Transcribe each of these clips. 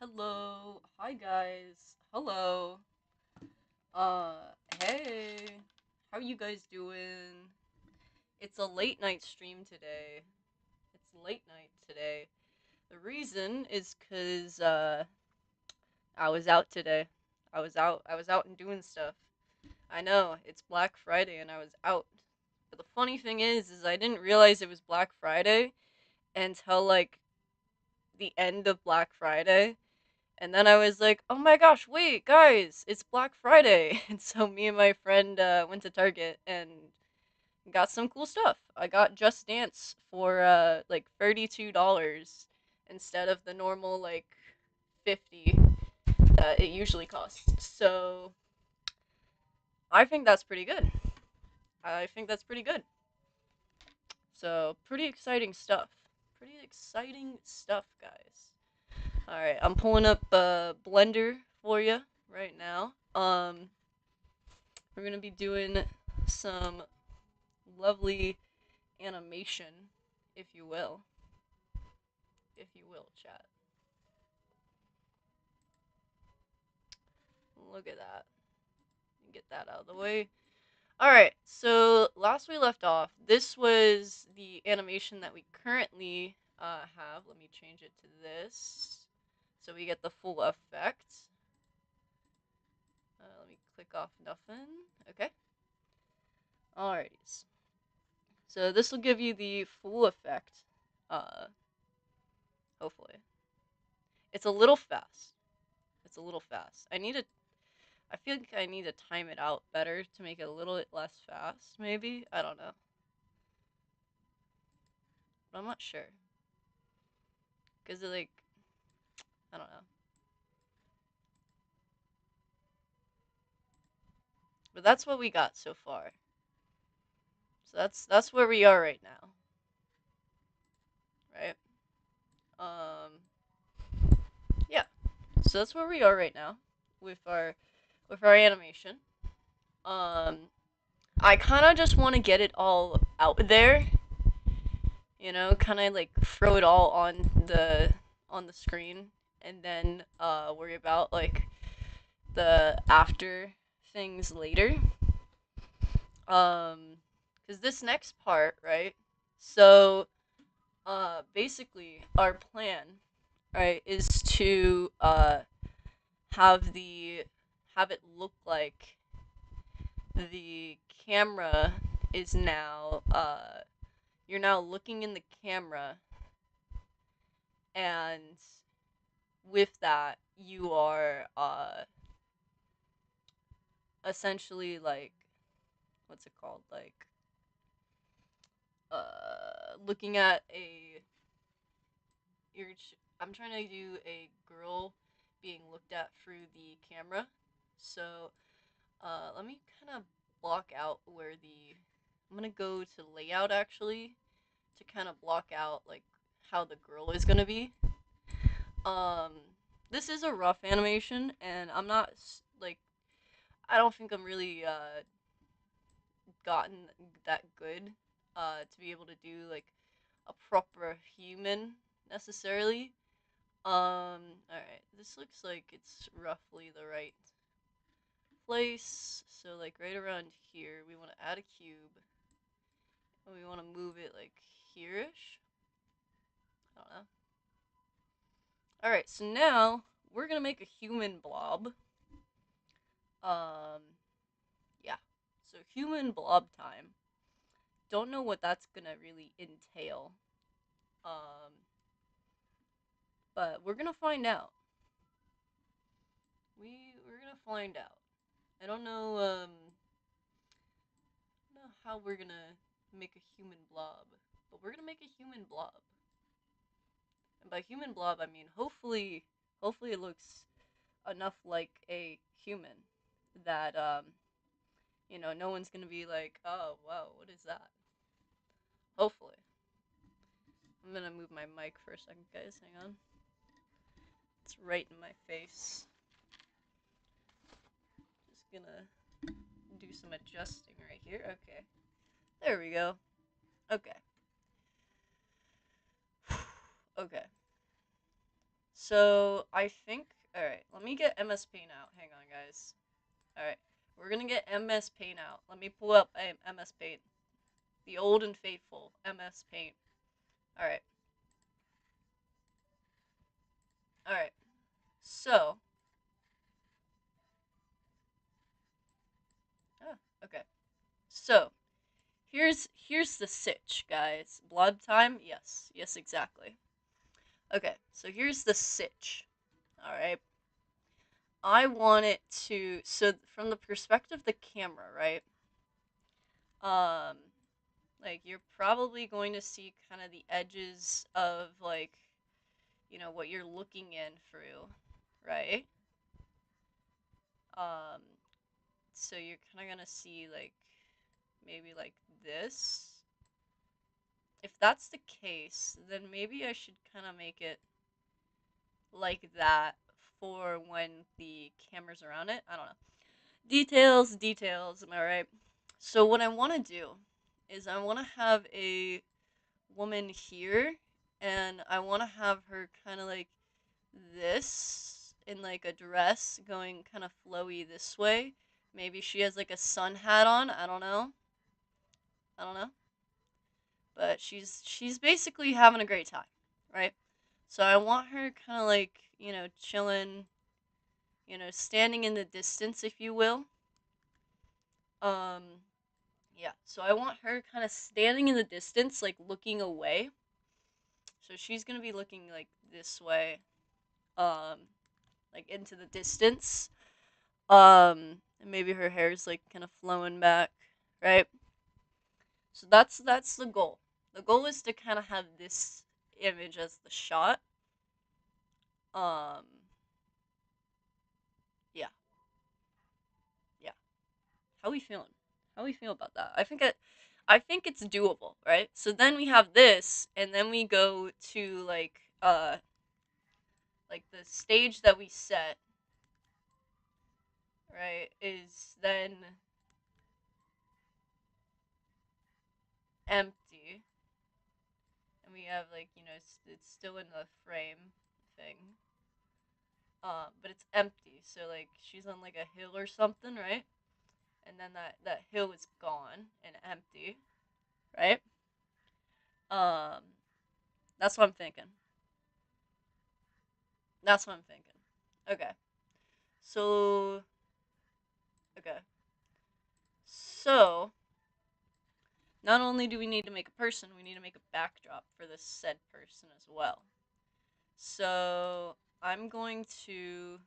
Hello. Hi guys. Hello. Hey. How you guys doing? It's a late night stream today. It's late night today. The reason is cuz I was out today. I was out and doing stuff. I know, it's Black Friday and I was out. But the funny thing is I didn't realize it was Black Friday until like the end of Black Friday. And then I was like, oh my gosh, wait, guys, it's Black Friday. And so me and my friend went to Target and got some cool stuff. I got Just Dance for like $32 instead of the normal like 50 that it usually costs. So I think that's pretty good. I think that's pretty good. So pretty exciting stuff. Pretty exciting stuff, guys. All right, I'm pulling up Blender for you right now. We're gonna be doing some lovely animation, if you will. If you will, chat. Look at that. Get that out of the way. Alright, so last we left off, this was the animation that we currently have. Let me change it to this so we get the full effect. Let me click off nothing. Okay. Alrighties. So this will give you the full effect. Hopefully. It's a little fast. It's a little fast. I feel like I need to time it out better to make it a little bit less fast, maybe? I don't know. But I'm not sure. Because it, like, I don't know. But that's what we got so far. So that's where we are right now. Right? Yeah. So that's where we are right now with our animation. Um I kind of just want to get it all out there, kind of like throw it all on the screen and then worry about like the after things later. Cuz this next part, right? So basically our plan, right, is to have the have it look like the camera is now you're now looking in the camera, and with that you are essentially like, what's it called, like looking at a you're I'm trying to do a girl being looked at through the camera. So let me kind of block out where the I'm gonna go to layout actually to kind of block out like how the girl is gonna be. Um, this is a rough animation, and I'm not like I don't think I'm really gotten that good to be able to do like a proper human necessarily. Alright, this looks like it's roughly the right place. So like right around here, we want to add a cube, and we want to move it like here-ish. I don't know. Alright, so now we're gonna make a human blob. Um, yeah. So human blob time. Don't know what that's gonna really entail. Um, but we're gonna find out. We're gonna find out. I don't know. I don't know how we're gonna make a human blob, but we're gonna make a human blob. And by human blob, I mean hopefully it looks enough like a human that no one's gonna be like, oh wow, what is that? Hopefully. I'm gonna move my mic for a second, guys. Hang on. It's right in my face. Just gonna do some adjusting right here. Okay. There we go. Okay. Okay. So I think. All right, let me get MS Paint out. Hang on, guys. All right, we're gonna get MS Paint out. Let me pull up MS Paint, the old and faithful MS Paint. All right, all right. So, oh, okay. So here's the sitch, guys. Blood time? Yes, yes, exactly. Okay, so here's the sitch. All right. I want it to, so from the perspective of the camera, right? Um, like you're probably going to see kind of the edges of like, what you're looking in through, right? Um, so you're kind of gonna see like maybe like this. If that's the case, then maybe I should kind of make it like that for when the camera's around it. I don't know. Details, details, am I right? So what I want to do is I want to have a woman here, and I want to have her kind of like this in like a dress going kind of flowy this way. Maybe she has like a sun hat on. I don't know. I don't know. But she's basically having a great time, right? So I want her kind of like, chilling, standing in the distance, if you will. Um, yeah. So I want her kind of standing in the distance, like looking away. So she's gonna be looking like this way, um, like into the distance. And maybe her hair's like kind of flowing back, right? So that's the goal. The goal is to kind of have this image as the shot. Um, yeah, yeah. How we feeling? How we feel about that? I think it's doable, right? So then we have this, and then we go to like the stage that we set, right? Is then empty, and we have like it's still in the frame thing, but it's empty. So like she's on like a hill or something, right? And then that hill is gone and empty, right? Um, that's what I'm thinking. That's what I'm thinking. Okay. So, okay. So, not only do we need to make a person, we need to make a backdrop for this said person as well. So, I'm going to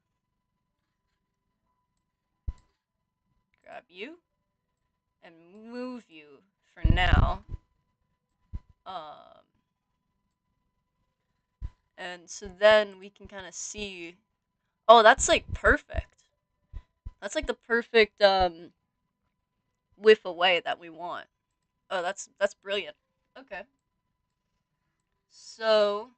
grab you and move you for now. Um, and so then we can kind of see. Oh, that's like perfect. That's like the perfect whiff away that we want. Oh, that's brilliant. Okay. So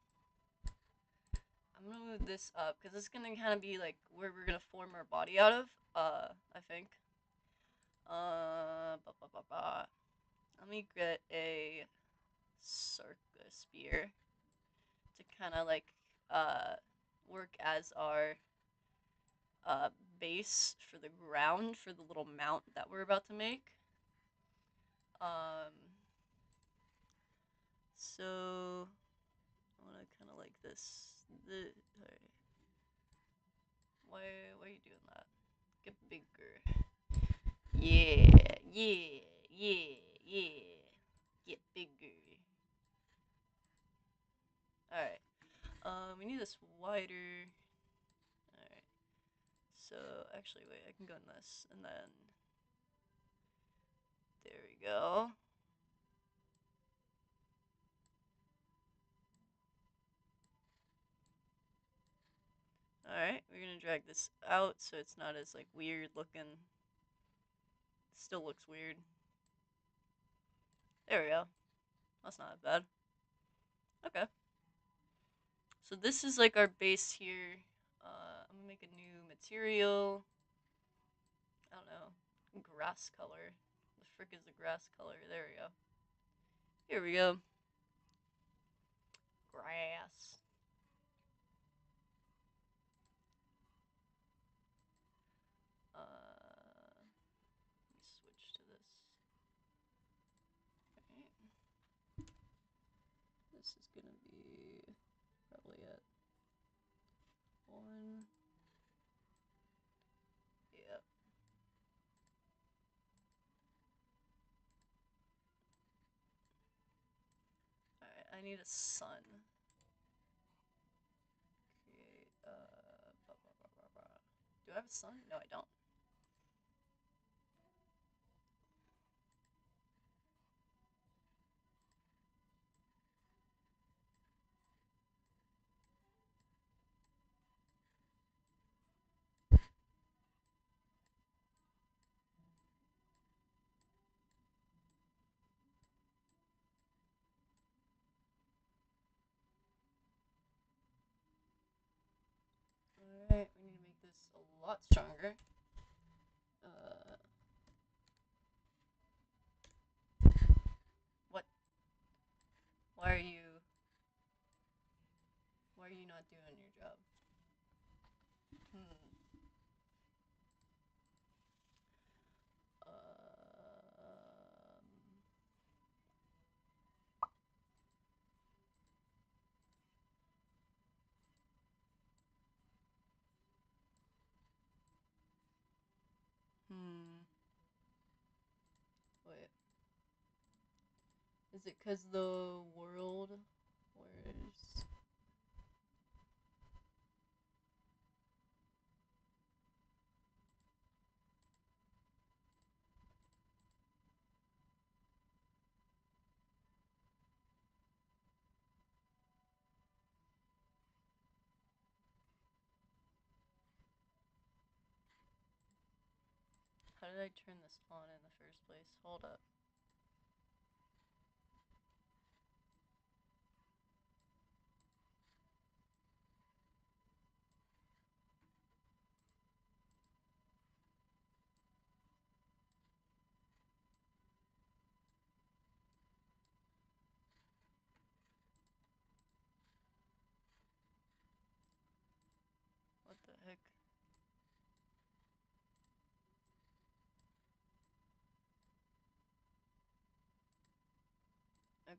I'm gonna move this up because it's gonna kind of be like where we're gonna form our body out of. I think. Ba, ba, ba, ba. Let me get a circus spear to kind of like work as our uh base for the ground for the little mount that we're about to make. Um, so I want to kind of like this. The right. Why are you doing that? Get bigger. Yeah, yeah, yeah, yeah. Get bigger. Alright. We need this wider. Alright. So, actually, wait, I can go in this. And then. There we go. Alright, we're gonna drag this out so it's not as, like, weird looking. Still looks weird. There we go. That's not bad. Okay. So this is like our base here. I'm gonna make a new material. I don't know. Grass color. The frick is the grass color? There we go. Here we go. Grass. this is gonna be probably at 1. Yep. Alright, I need a sun. Create, blah, blah, blah, blah, blah. Do I have a sun? No, I don't. Alright, we need to make this a lot stronger. What? Why are you... Why are you not doing your job? Hmm. Hmm. Wait. Is it because the world... Where's... How did I turn this on in the first place? Hold up. What the heck?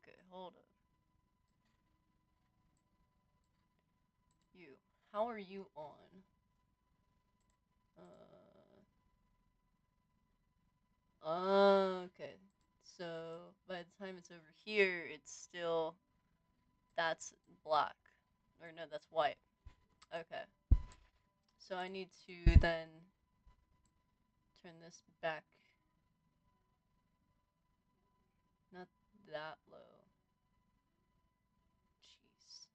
Okay, hold up. You. How are you on? Okay. So, by the time it's over here, it's still... That's black. Or no, that's white. Okay. So I need to then turn this back. Not that low. Jeez.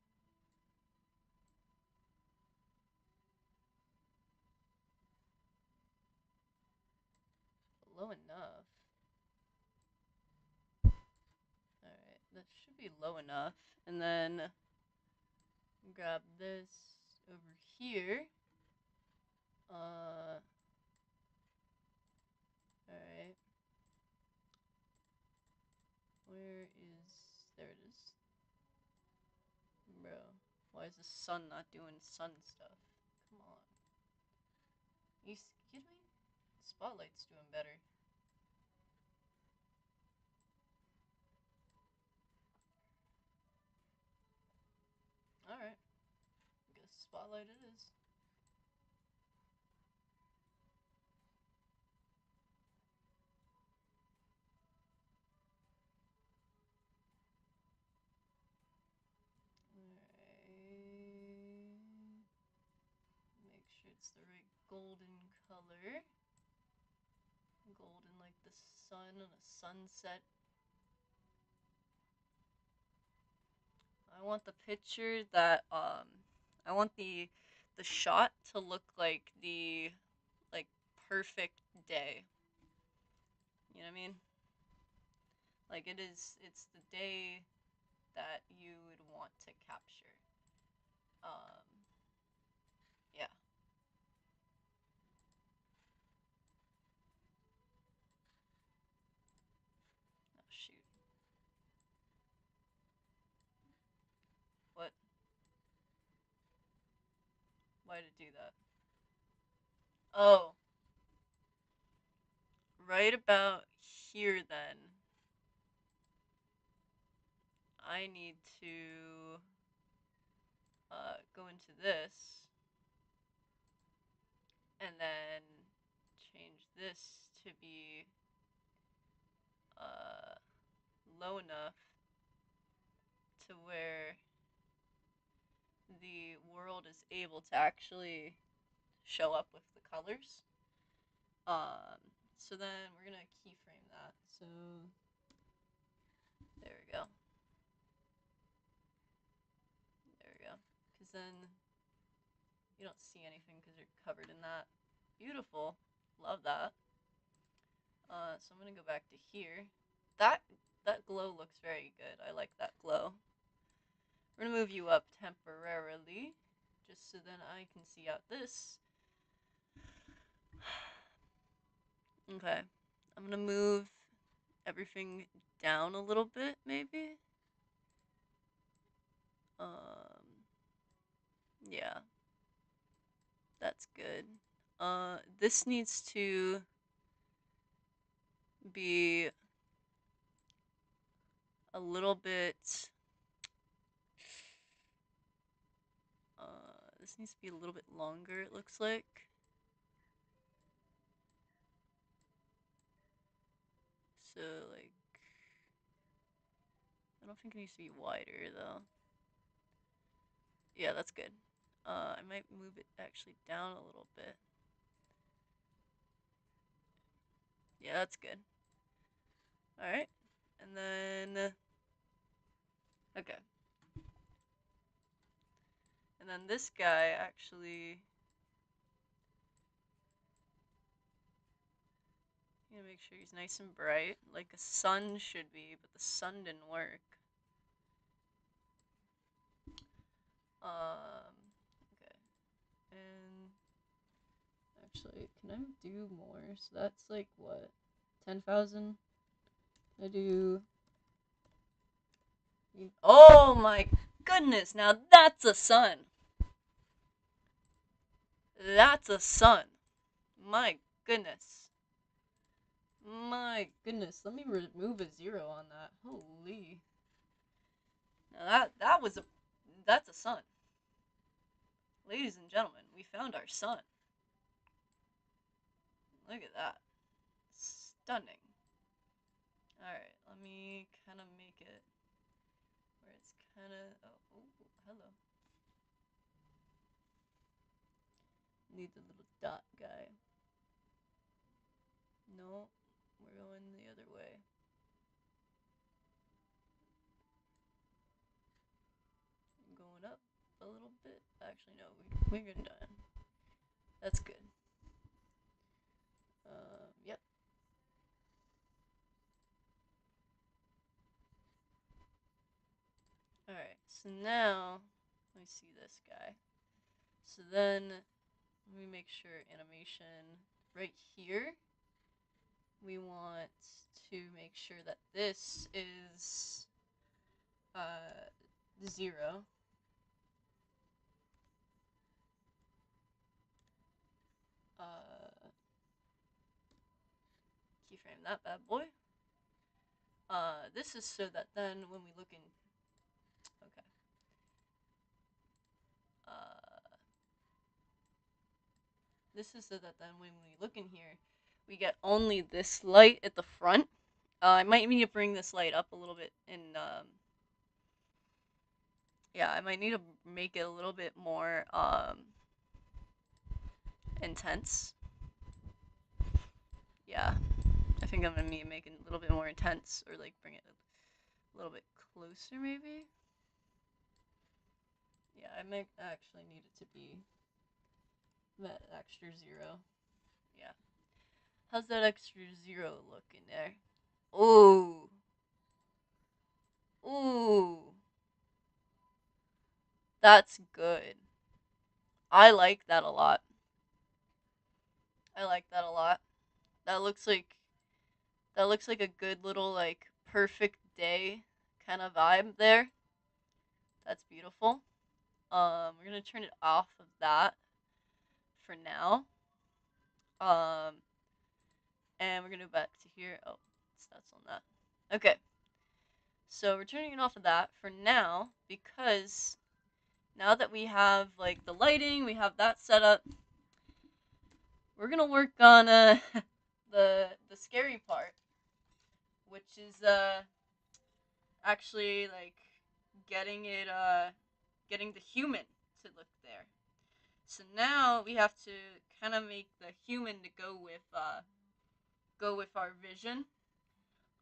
Low enough. Alright, that should be low enough. And then grab this over here. Alright. Where is... There it is. Bro, why is the sun not doing sun stuff? Come on. You kidding me? The spotlight's doing better. Alright. Guess spotlight it is. Make sure it's the right golden color. Golden like the sun on a sunset. I want the picture that I want the shot to look like the like perfect day. You know what I mean? Like it's the day that you would want to capture. Yeah. Oh shoot. What? Why did it do that? Oh, right about here then. I need to go into this and then change this to be low enough to where the world is able to actually show up with the colors. So then we're gonna keyframe that. So there we go. There we go. Because then you don't see anything because you're covered in that. Beautiful. Love that. So I'm gonna go back to here. That glow looks very good. I like that glow. We're gonna move you up temporarily, just so then I can see out this. Okay. I'm gonna move everything down a little bit, maybe. Yeah. That's good. This needs to be a little bit. This needs to be a little bit longer, it looks like. So, like, I don't think it needs to be wider, though. Yeah, that's good. I might move it actually down a little bit. Yeah, that's good. Alright. And then... Okay. And then this guy actually... You gotta make sure he's nice and bright, like a sun should be, but the sun didn't work. Okay. And... Actually, can I do more? So that's like, what? 10,000? I do... Oh my goodness, now that's a sun! That's a sun! My goodness. My goodness, let me remove a 0 on that. Holy. Now that was a... That's a sun. Ladies and gentlemen, we found our sun. Look at that. Stunning. Alright, let me kind of make it where it's kind of... Oh, hello. Need the little dot guy. No, we're going the other way. Going up a little bit. Actually, no, we're done. That's good. Yep. Alright, so now, let me see this guy. So then, let me make sure animation right here. We want to make sure that this is 0. Keyframe that bad boy. This is so that then when we look in... Okay. This is so that then when we look in here, we get only this light at the front. I might need to bring this light up a little bit and, yeah, I might need to make it a little bit more, intense. Yeah, I think I'm gonna need to make it a little bit more intense, or, like, bring it a little bit closer, maybe? Yeah, I might actually need it to be that extra 0. Yeah. How's that extra 0 look in there? Ooh. Ooh. That's good. I like that a lot. I like that a lot. That looks like a good little, like, perfect day kind of vibe there. That's beautiful. We're gonna turn it off of that for now. And we're gonna go back to here. Oh, that's on that. Okay. So we're turning it off of that for now because now that we have like the lighting, we have that set up. We're gonna work on the scary part, which is actually like getting it getting the human to look there. So now we have to kind of make the human to go with our vision.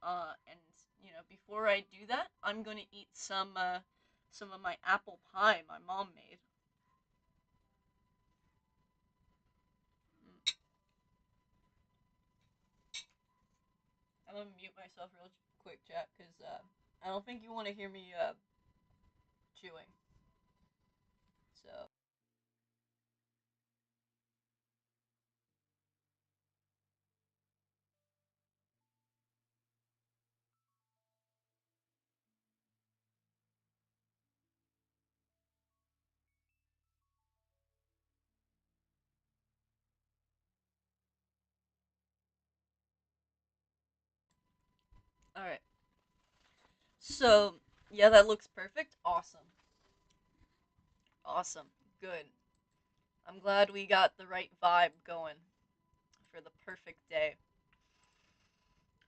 And before I do that, I'm gonna eat some of my apple pie my mom made. Mm. I'm gonna mute myself real quick, chat, because I don't think you want to hear me chewing. So, all right. So, yeah, that looks perfect. Awesome. Awesome. Good. I'm glad we got the right vibe going for the perfect day.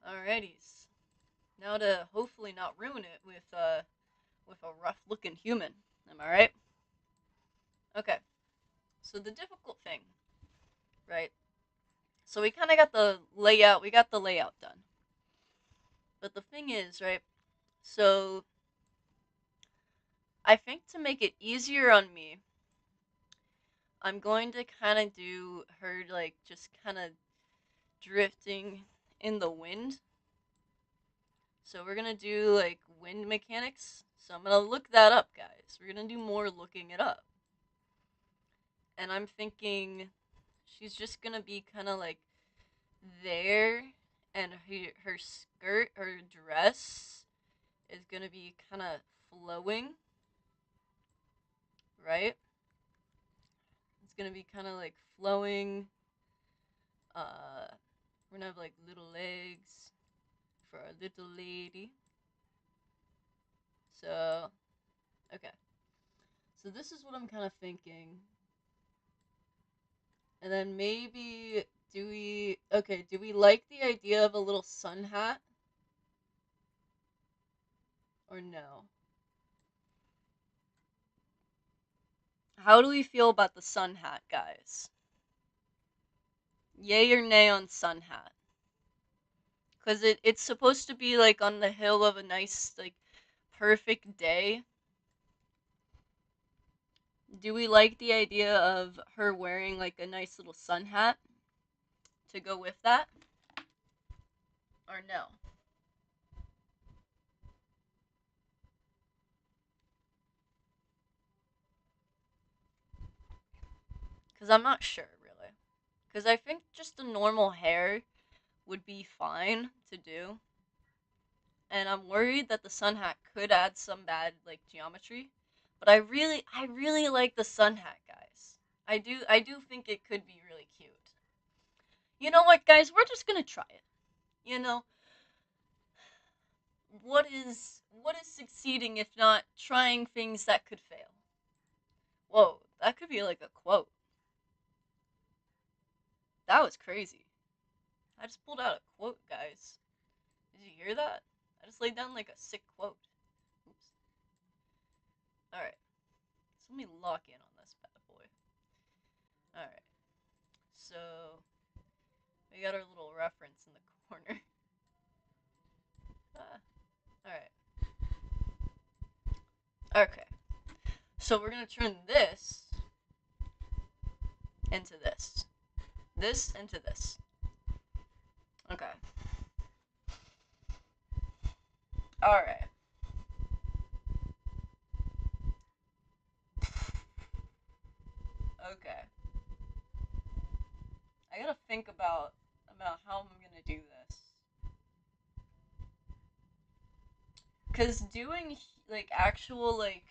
Alrighties. Now to hopefully not ruin it with a rough looking human. Am I right? Okay. So the difficult thing, right? So we kind of got the layout. We got the layout done. But the thing is, right? So I think to make it easier on me, I'm going to kind of do her like just kind of drifting in the wind. So we're gonna do like wind mechanics. So I'm gonna look that up, guys. We're gonna do more looking it up. And I'm thinking she's just gonna be kind of like there, and her skirt, her dress is gonna be kind of flowing, right? It's gonna be kind of like flowing. We're gonna have like little legs for our little lady. So, okay. So this is what I'm kind of thinking. And then maybe do we like the idea of a little sun hat or no? How do we feel about the sun hat, guys? Yay or nay on sun hat? Cuz it's supposed to be like on the hill of a nice like perfect day. Do we like the idea of her wearing like a nice little sun hat to go with that? Or no? Cuz I'm not sure really. Cuz I think just the normal hair would be fine to do. And I'm worried that the sun hat could add some bad like geometry. But I really like the sun hat, guys. I do think it could be really cute. You know what, guys? We're just gonna try it. You know, what is succeeding if not trying things that could fail? Whoa, that could be like a quote. That was crazy. I just pulled out a quote, guys. Did you hear that? I just laid down like a sick quote. Oops. Alright, so let me lock in on this bad boy. Alright, so we got our little reference in the corner. Ah, alright. Okay, so we're gonna turn this into this. This into this. Okay. Alright. Okay. I gotta think about how I'm gonna do this. Cause doing like actual like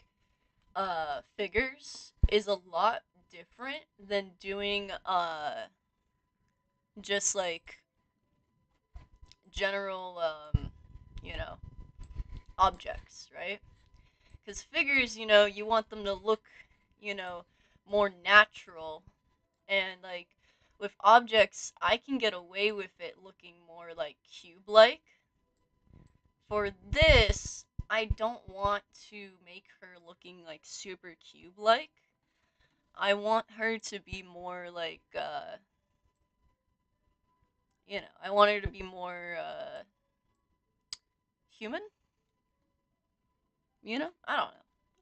figures is a lot different than doing just like general you know objects, right? Because figures, you want them to look, you know, more natural. And, like, with objects, I can get away with it looking more, like, cube-like. For this, I don't want to make her looking, like, super cube-like. I want her to be more, like, I want her to be more, human? I don't know.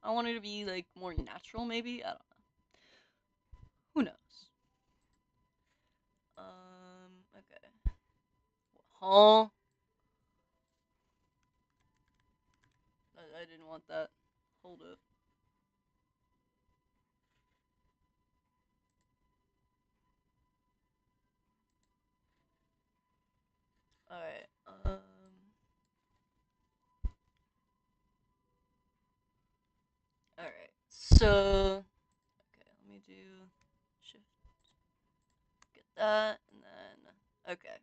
I want her to be, like, more natural, maybe? I don't know. Who knows? Okay. Huh? I didn't want that. Hold up. Alright, alright. So, okay, let me do shift, get that, and then, okay.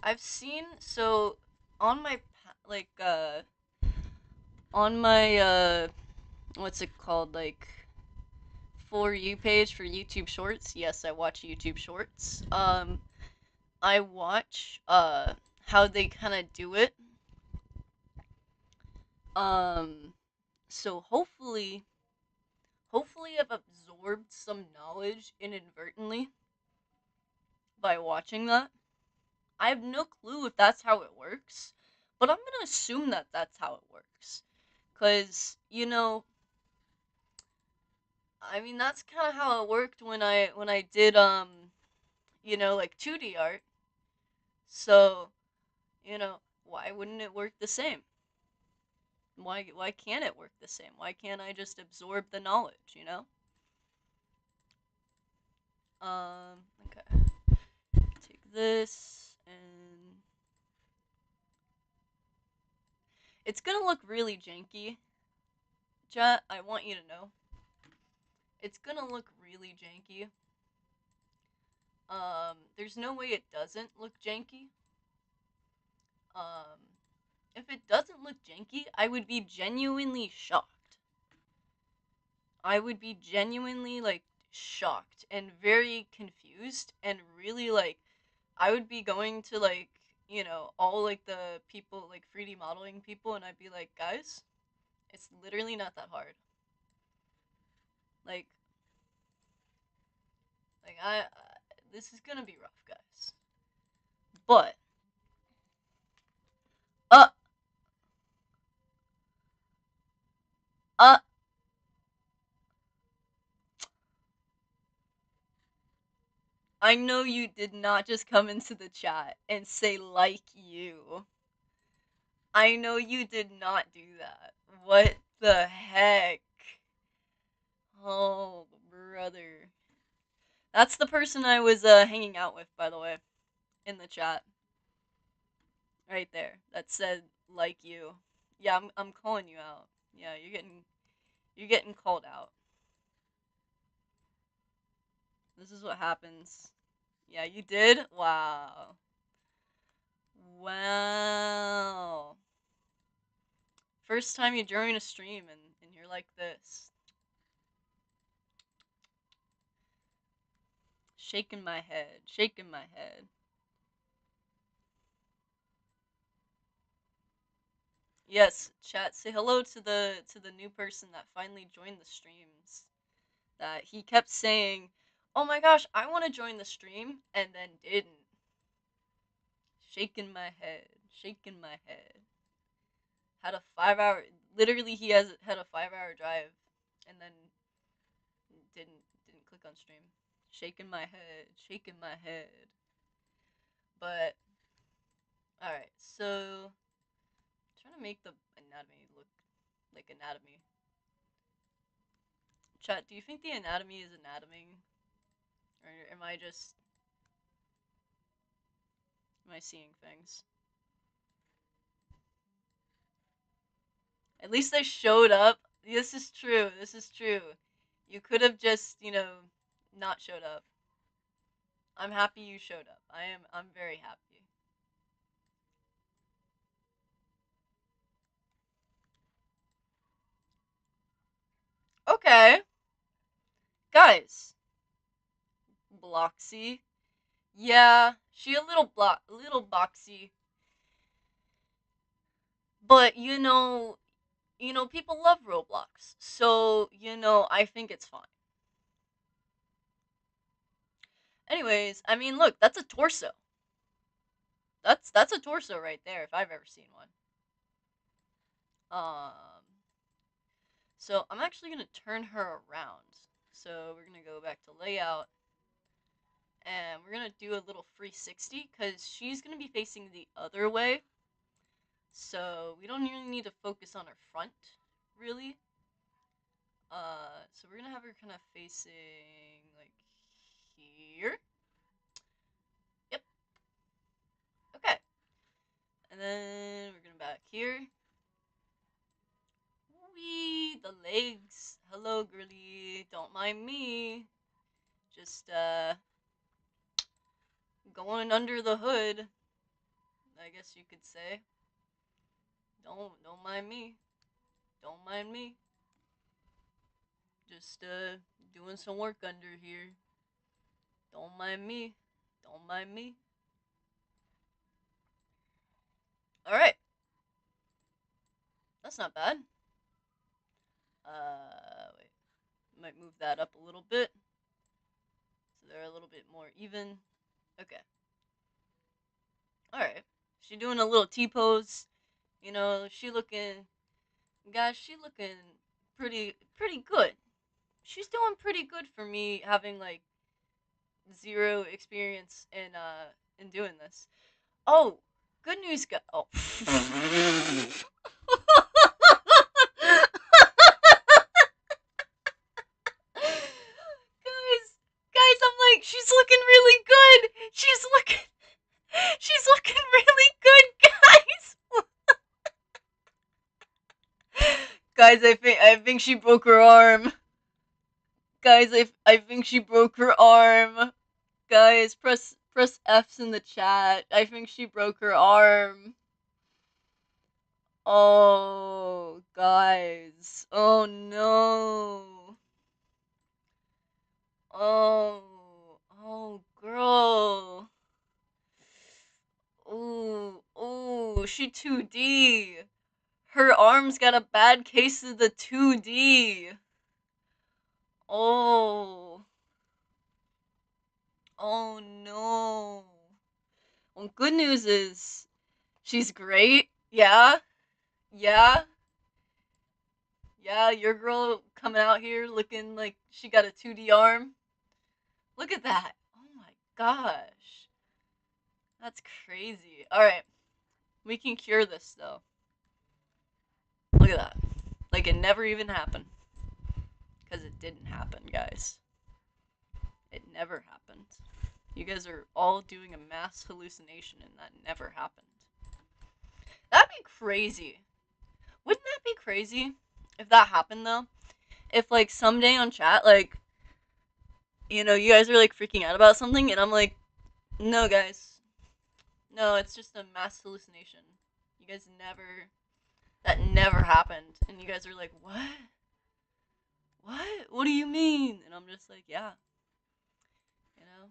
I've seen, so, on my, like, on my, what's it called, like, For You page for YouTube Shorts. Yes, I watch YouTube Shorts. I watch, how they kind of do it. Um, so hopefully I've absorbed some knowledge inadvertently by watching that. I have no clue if that's how it works, but I'm gonna assume that that's how it works. Cause, I mean, that's kind of how it worked when I did, like 2D art. So, why wouldn't it work the same? Why can't it work the same? Why can't I just absorb the knowledge? Okay. Take this and it's gonna look really janky. Chat, I want you to know. It's gonna look really janky. There's no way it doesn't look janky. Um, if it doesn't look janky, I would be genuinely shocked. I would be genuinely, like, shocked and very confused and really, like, I would be going to, like, all, like, the people, like, 3D modeling people, and I'd be like, guys, it's literally not that hard. Like, this is gonna be rough, guys. But, uh, uh, I know you did not just come into the chat and say, like, you. I know you did not do that. What the heck? Oh, brother. That's the person I was, hanging out with, by the way, in the chat. Right there. That said, like you. Yeah, I'm calling you out. Yeah, you're getting called out. This is what happens. Yeah, you did? Wow. Wow. First time you join a stream and you're like this. Shaking my head. Shaking my head. Yes, chat, say hello to the new person that finally joined the streams. That he kept saying, "Oh my gosh, I want to join the stream," and then didn't. Shaking my head. Shaking my head. Had a 5 hour. Literally, he has had a 5 hour drive, and then didn't click on stream. Shaking my head. Shaking my head. But all right, so trying to make the anatomy look like anatomy. Chat, do you think the anatomy is anatomy, or am I seeing things? At least I showed up. This is true. This is true. You could have just, not showed up. I'm happy you showed up. I'm very happy. Okay, guys, Bloxy. Yeah, she a little boxy, but people love Roblox, so I think it's fine. Anyways, I mean, look, that's a torso. That's a torso right there, if I've ever seen one. So I'm actually gonna turn her around. So we're gonna go back to layout, and we're gonna do a little 360 because she's gonna be facing the other way. So we don't really need to focus on her front, really. So we're gonna have her kind of facing like here. Yep. Okay. And then we're gonna back here. Wee, the legs. Hello, girly. Don't mind me. Just going under the hood, I guess you could say. Don't mind me. Don't mind me. Just doing some work under here. Don't mind me. Don't mind me. All right. That's not bad. Wait. Might move that up a little bit so they're a little bit more even. Okay. All right. She doing a little T pose. She looking. Guys, she looking pretty good. She's doing pretty good for me having like zero experience in doing this. Oh, good news, oh. Guys, I'm like, she's looking really good. She's looking really good, guys. Guys, I think she broke her arm. Guys, I think she broke her arm. Guys, press F's in the chat. I think she broke her arm. Oh, guys. Oh no. Oh, girl. Ooh, she 2D. Her arm's got a bad case of the 2D. Oh. Oh no. Well, good news is she's great. Yeah. Yeah. Yeah, your girl coming out here looking like she got a 2D arm. Look at that. Oh my gosh. That's crazy. Alright. We can cure this though. Look at that. Like it never even happened. Because it didn't happen, guys. It never happened. You guys are all doing a mass hallucination and that never happened. That'd be crazy. Wouldn't that be crazy if that happened though? If like someday on chat, like, you guys are like freaking out about something and I'm like, no guys. No, it's just a mass hallucination. You guys that never happened. And you guys are like, what? What? What do you mean? And I'm just like, yeah. You know?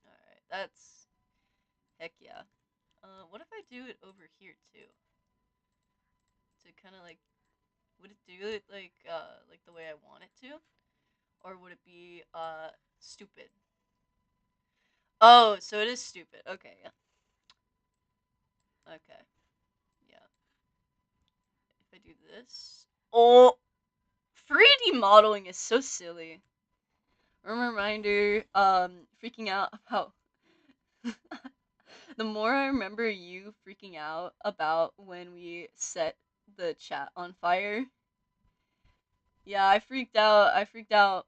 Alright, that's... Heck yeah. What if I do it over here too? To kind of like... Would it do it like the way I want it to? Or would it be, stupid? Oh, so it is stupid. Okay, yeah. Okay. Yeah. If I do this... Oh! 3D modeling is so silly. Reminder, freaking out about... The more I remember you freaking out about when we set the chat on fire. Yeah, I freaked out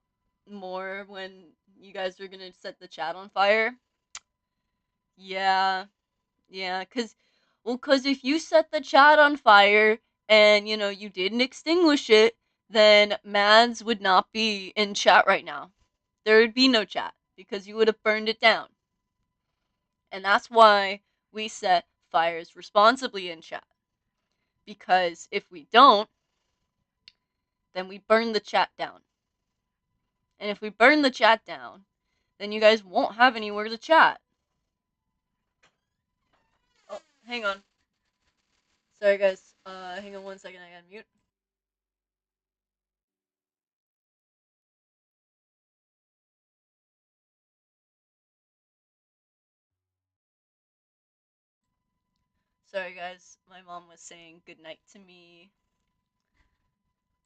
more when you guys were gonna set the chat on fire. Yeah. Yeah, cause if you set the chat on fire and, you didn't extinguish it, then Mads would not be in chat right now. There would be no chat because you would have burned it down. And that's why we set wildfires responsibly in chat. Because if we don't, then we burn the chat down. And if we burn the chat down, then you guys won't have anywhere to chat. Oh, hang on. Sorry, guys. Hang on 1 second. I gotta mute. Sorry, guys. My mom was saying goodnight to me.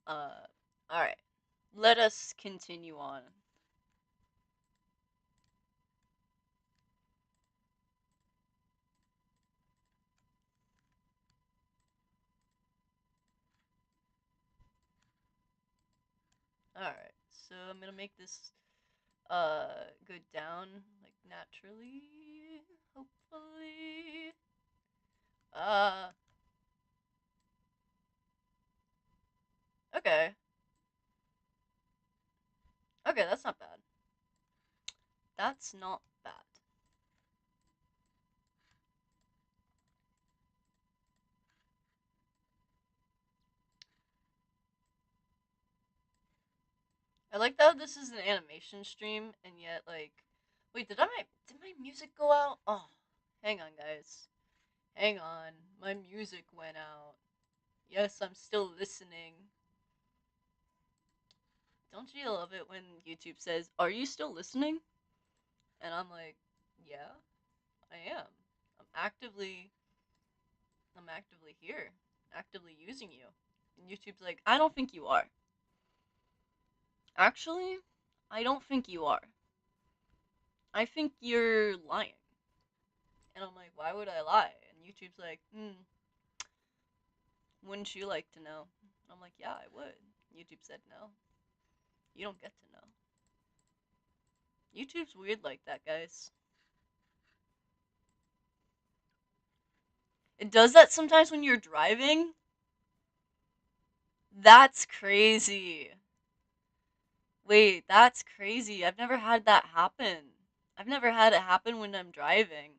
Alright. Let us continue on. Alright. So I'm gonna make this, go down, like, naturally. Hopefully. Okay. Okay, that's not bad. That's not bad. I like that this is an animation stream, and yet, like... Wait, did my music go out? Oh, hang on, guys. Hang on. My music went out. Yes, I'm still listening. Don't you love it when YouTube says, "Are you still listening?" And I'm like, "Yeah, I am. I'm actively here. Actively using you." And YouTube's like, "I don't think you are. Actually, I don't think you are. I think you're lying." And I'm like, "Why would I lie?" And YouTube's like, "Wouldn't you like to know?" I'm like, "Yeah, I would." YouTube said no. You don't get to know. YouTube's weird like that, guys. It does that sometimes when you're driving. That's crazy. Wait, that's crazy. I've never had that happen. I've never had it happen when I'm driving.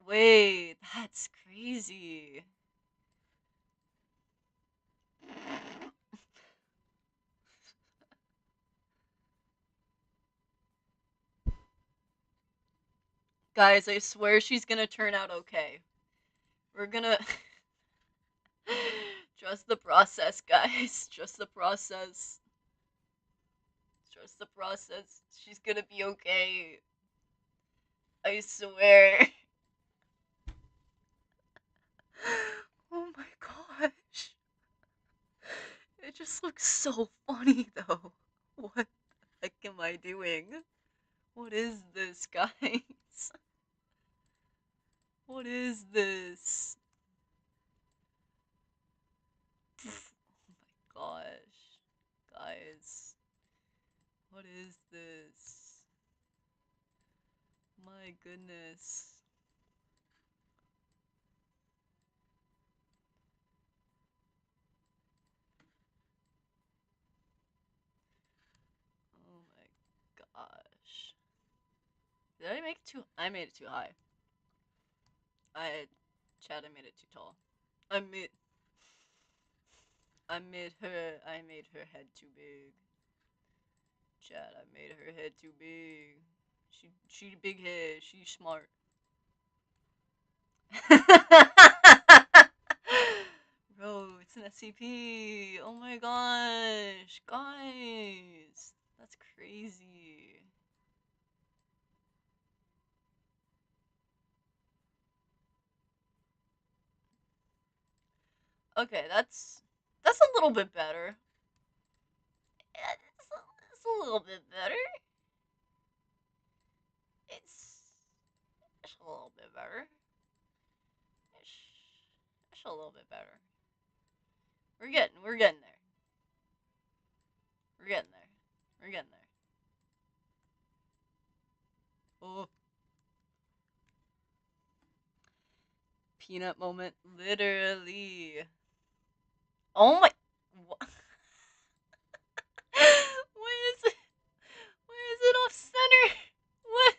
Wait, that's crazy. Guys, I swear she's gonna turn out okay. We're gonna... Trust the process, guys. Trust the process. Trust the process. She's gonna be okay. I swear. Oh my gosh. It just looks so funny, though. What the heck am I doing? What is this, guys? What is this? Oh my gosh. Guys. What is this? My goodness. Oh my gosh. Did I make it too... I made it too high. Chad, I made it too tall. I made... I made her head too big. Chad, I made her head too big. She big head. She's smart. Bro, it's an SCP. Oh my gosh, guys, that's crazy. Okay, that's a little bit better. It's a little bit better. It's a little bit better. It's a little bit better. We're getting there. We're getting there. We're getting there. Oh, peanut moment, literally. Oh my. What? Why is it? Why is it off center? What?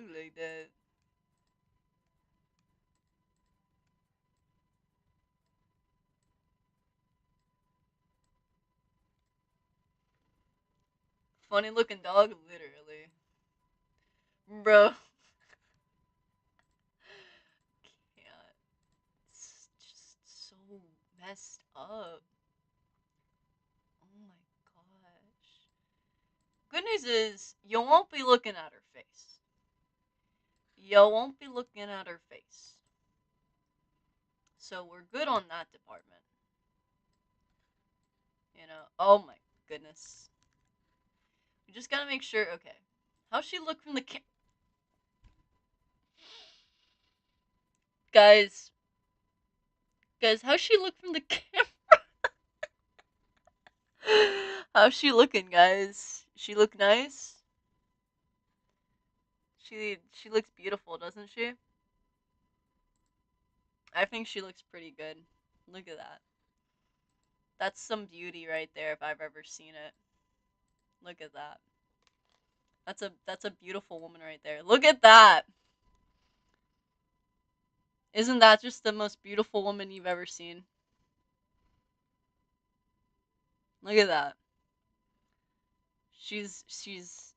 look like that. Funny looking dog, literally. Bro. Can't. It's just so messed up. Oh my gosh. Good news is, you won't be looking at her face. You won't be looking at her face. So we're good on that department. You know, oh my goodness. We just gotta make sure, okay. How's she look from the Guys, how's she look from the camera? How's she looking, guys? She look nice? She looks beautiful, doesn't she? I think she looks pretty good. Look at that. That's some beauty right there if I've ever seen it. Look at that. That's a beautiful woman right there. Look at that. Isn't that just the most beautiful woman you've ever seen? Look at that. She's she's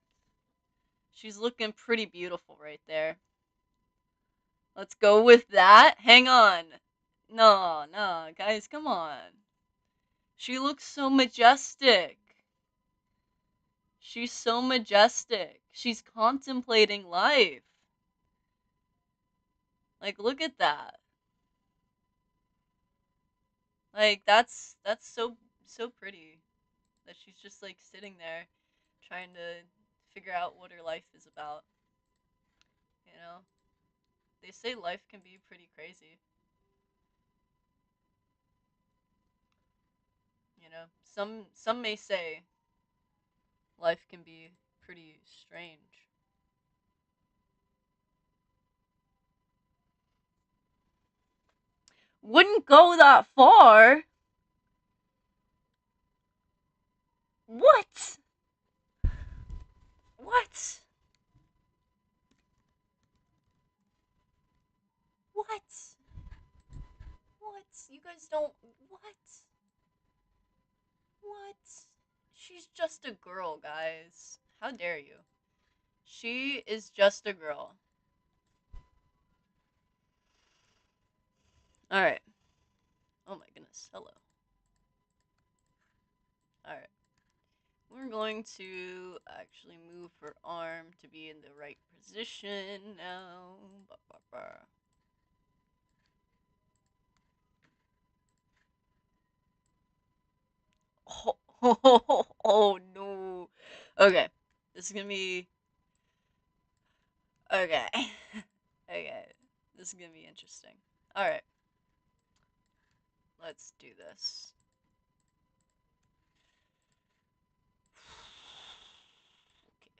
looking pretty beautiful right there. Let's go with that. Hang on. No, no, guys, come on. She looks so majestic. She's so majestic. She's contemplating life. Like, look at that. Like, that's so pretty that she's just like sitting there trying to figure out what her life is about. You know? They say life can be pretty crazy. You know? Some may say life can be pretty strange. Wouldn't go that far. What? What? What? What? You guys don't. What? What? She's just a girl, guys. How dare you? She is just a girl. Alright. Oh my goodness. Hello. Alright. We're going to actually move her arm to be in the right position now. Ba, ba, ba. Oh no. Okay. This is gonna be. Okay. Okay. This is gonna be interesting. Alright. Let's do this. Okay.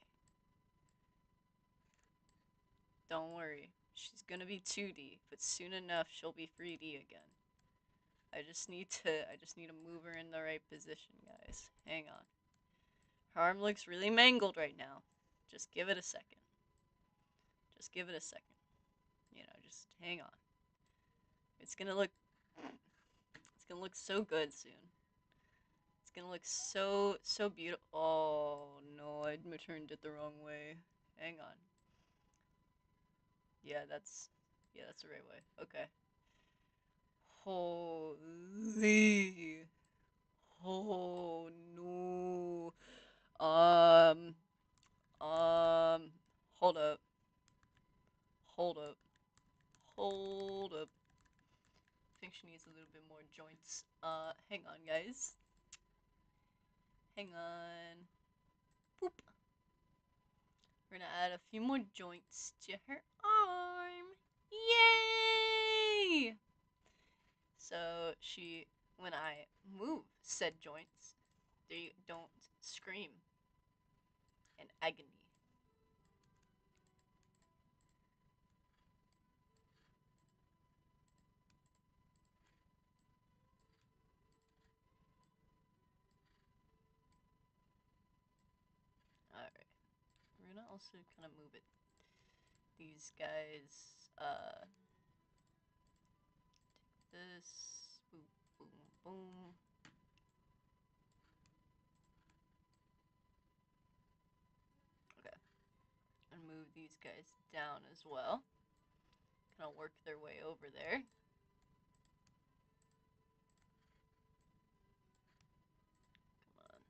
Don't worry. She's gonna be 2D, but soon enough she'll be 3D again. I just need to move her in the right position, guys. Hang on. Her arm looks really mangled right now. Just give it a second. Just give it a second. You know, just hang on. It's gonna look so good soon. It's gonna look so beautiful. Oh no, I turned it the wrong way. Hang on. Yeah, that's the right way. Okay. Holy. Oh no. Um. Um. Hold up. Hold up. Hold up. I think she needs a little bit more joints. Hang on, guys. Hang on. Boop. We're gonna add a few more joints to her arm. Yay! So when I move said joints, they don't scream in agony. Alright. We're gonna also kind of move it these guys, this, boom, boom, boom. Okay, and move these guys down as well. Kind of work their way over there. Come on.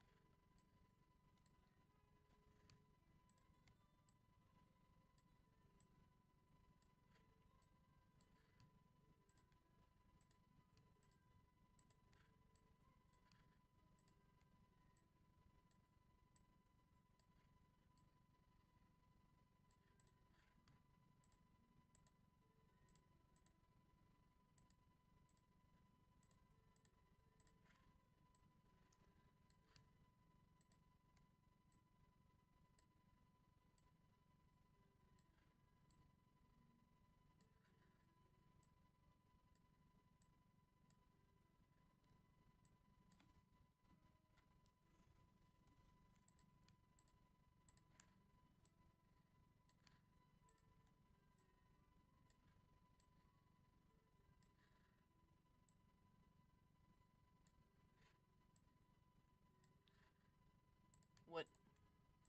What?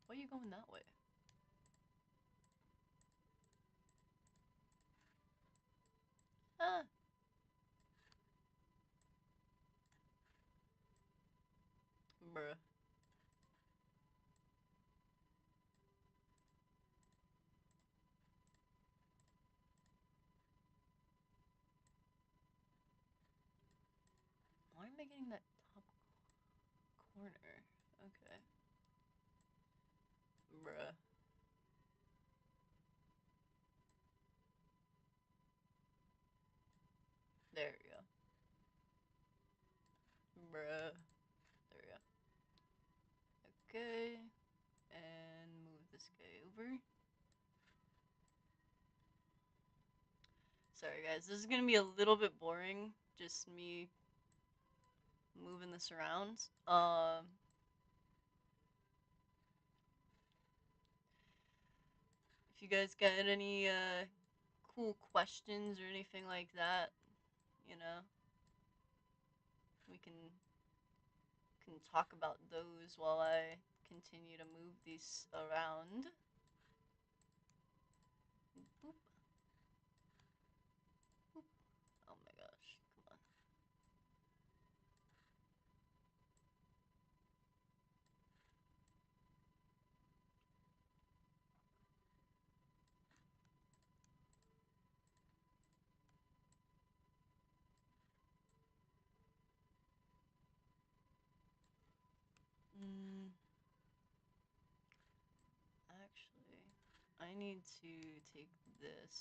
Why are you going that way? Ah. Bruh. Why am I getting that top corner? Okay. Bruh. There we go. Bruh. There we go. Okay. And move this guy over. Sorry guys, this is gonna be a little bit boring. Just me moving this around. If you guys got any cool questions or anything like that, you know, we can talk about those while I continue to move these around. Boop. Boop. Oh my gosh, come on. Actually, I need to take this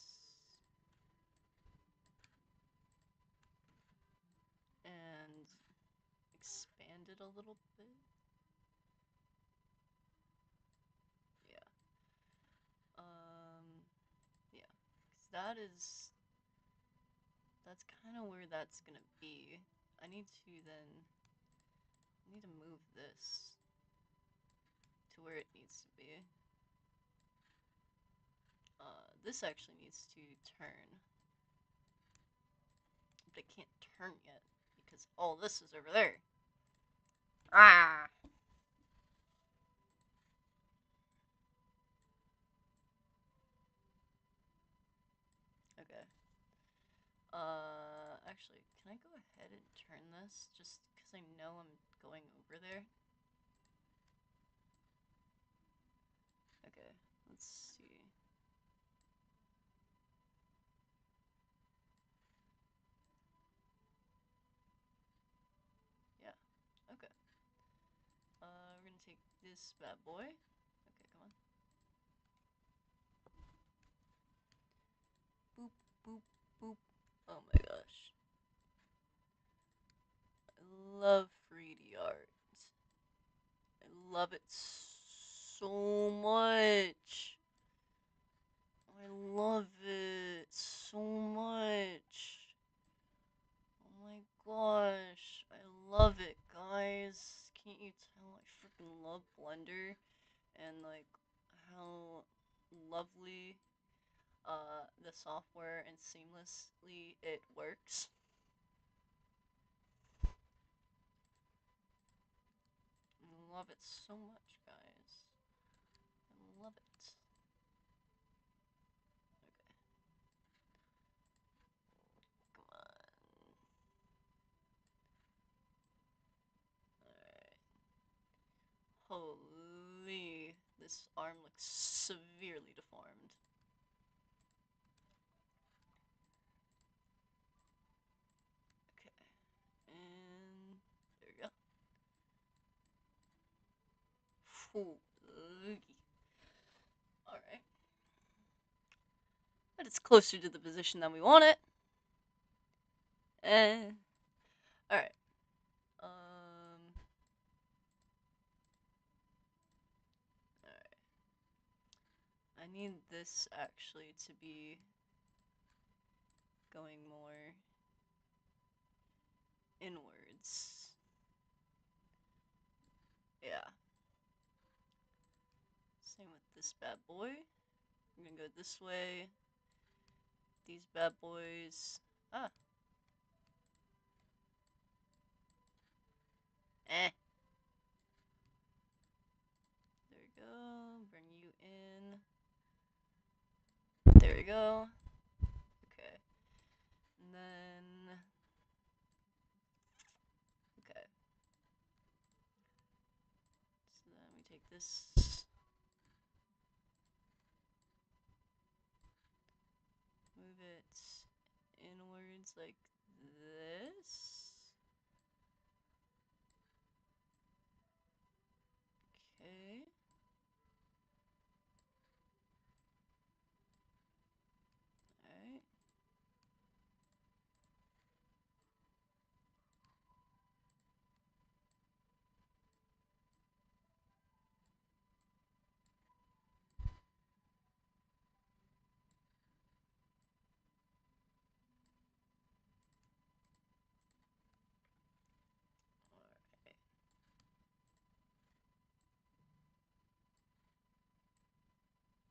and expand it a little bit. Yeah. Yeah. 'Cause that's kind of where that's gonna be. I need to then, I need to move this to where it needs to be. This actually needs to turn. But it can't turn yet because all this is over there. Ah! Okay. Actually, can I go ahead and turn this just because I know I'm going over there? Okay, let's see. Yeah, okay. We're gonna take this bad boy. Okay, come on. Boop, boop, boop. Oh my gosh. I love 3D art. I love it so much. I love it so much. Oh my gosh. I love it, guys. Can't you tell I freaking love Blender and like how lovely the software and seamlessly it works. I love it so much, guys. I love it. Okay. Come on. Alright. Holy. This arm looks severely deformed. Okay. And there we go. Holy. Alright. But it's closer to the position that we want it. And alright. Alright. I need this actually to be going more inwards. Yeah. Same with this bad boy. I'm gonna go this way. These bad boys. Ah. Eh. There we go. Bring you in. There we go. Okay. And then. Okay. So then we take this. Move it inwards like this. Okay. Alright. Alright.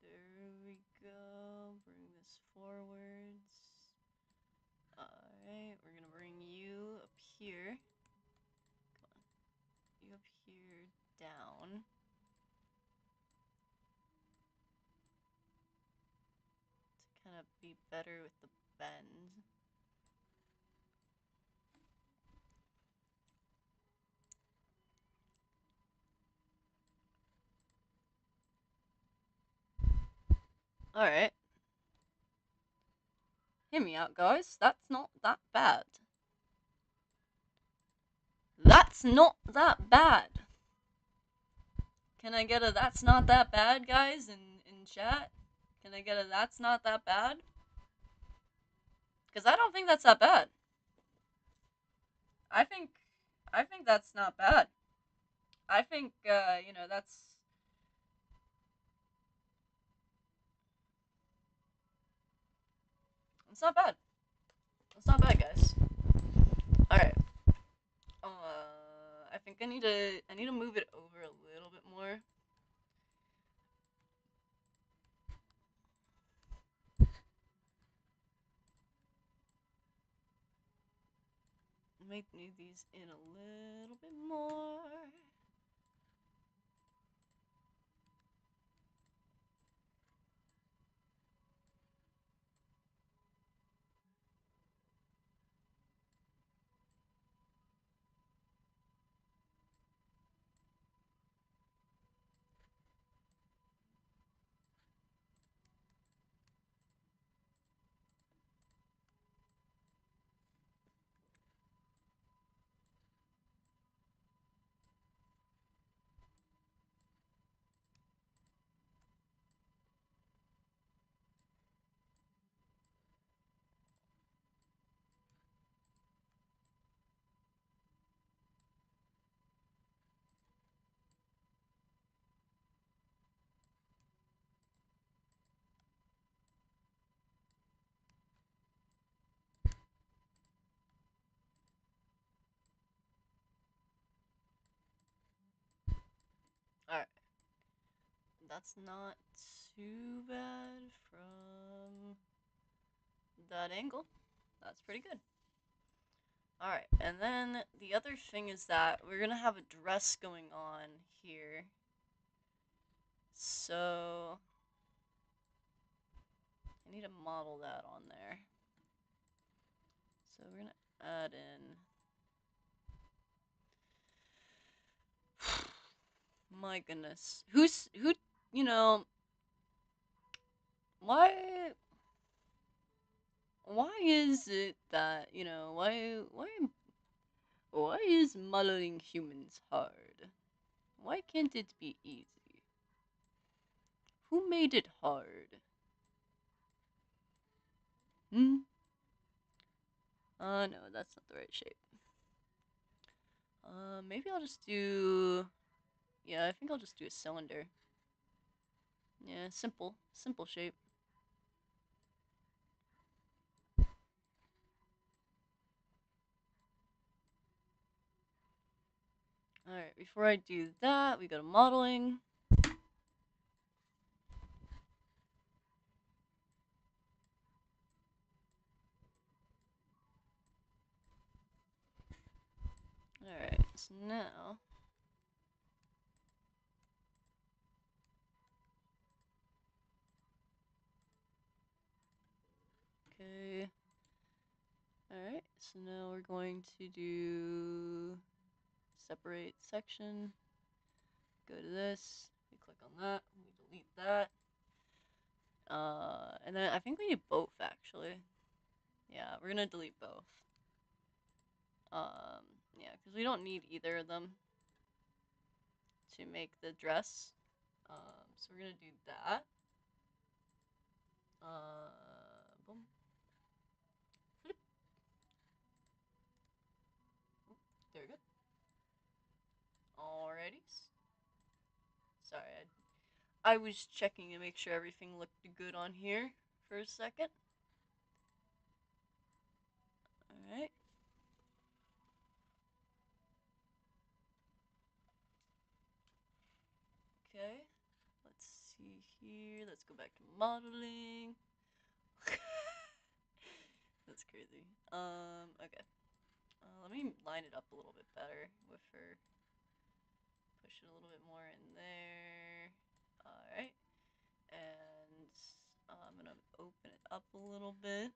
There we go. Bring this forwards. Alright, we're gonna bring you up here. Come on. You up here, down. To kind of be better with the bend. Alright. Hear me out, guys. That's not that bad. That's not that bad. Can I get a that's not that bad, guys, in chat? Can I get a that's not that bad? Because I don't think that's that bad. I think that's not bad. I think, you know, that's... It's not bad. It's not bad, guys. Alright. I think I need to move it over a little bit more. Might move these in a little bit more. Alright. That's not too bad from that angle. That's pretty good. Alright, and then the other thing is that we're gonna have a dress going on here. So I need to model that on there. So we're gonna add in. My goodness. Who, you know, why why is it that, why is modeling humans hard? Why can't it be easy? Who made it hard? Hmm? No, that's not the right shape. Maybe I'll just do... Yeah, I think I'll just do a cylinder. Yeah, simple shape. Alright, before I do that, we go to modeling. Alright, so now... Okay. Alright, so now we're going to do... Separate section. Go to this. We click on that. We delete that. And then I think we need both, actually. Yeah, we're gonna delete both. Yeah, because we don't need either of them to make the dress. So we're gonna do that. Boom. Flip. There we go. Alrighty. Sorry, I was checking to make sure everything looked good on here for a second. Alright. Okay. Let's see here. Let's go back to modeling. That's crazy. Okay. Let me line it up a little bit better with her. Push it a little bit more in there. Alright. And I'm gonna open it up a little bit.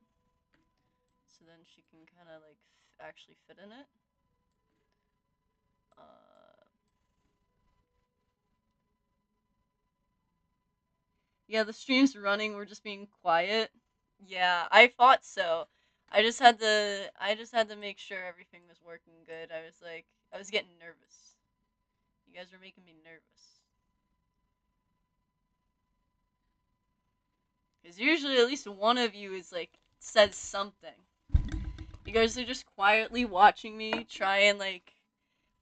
So then she can kind of like actually fit in it. Yeah, the stream's running. We're just being quiet. Yeah, I thought so. I just had to make sure everything was working good. I was getting nervous. You guys were making me nervous. Because usually at least one of you is like says something. You guys are just quietly watching me try and like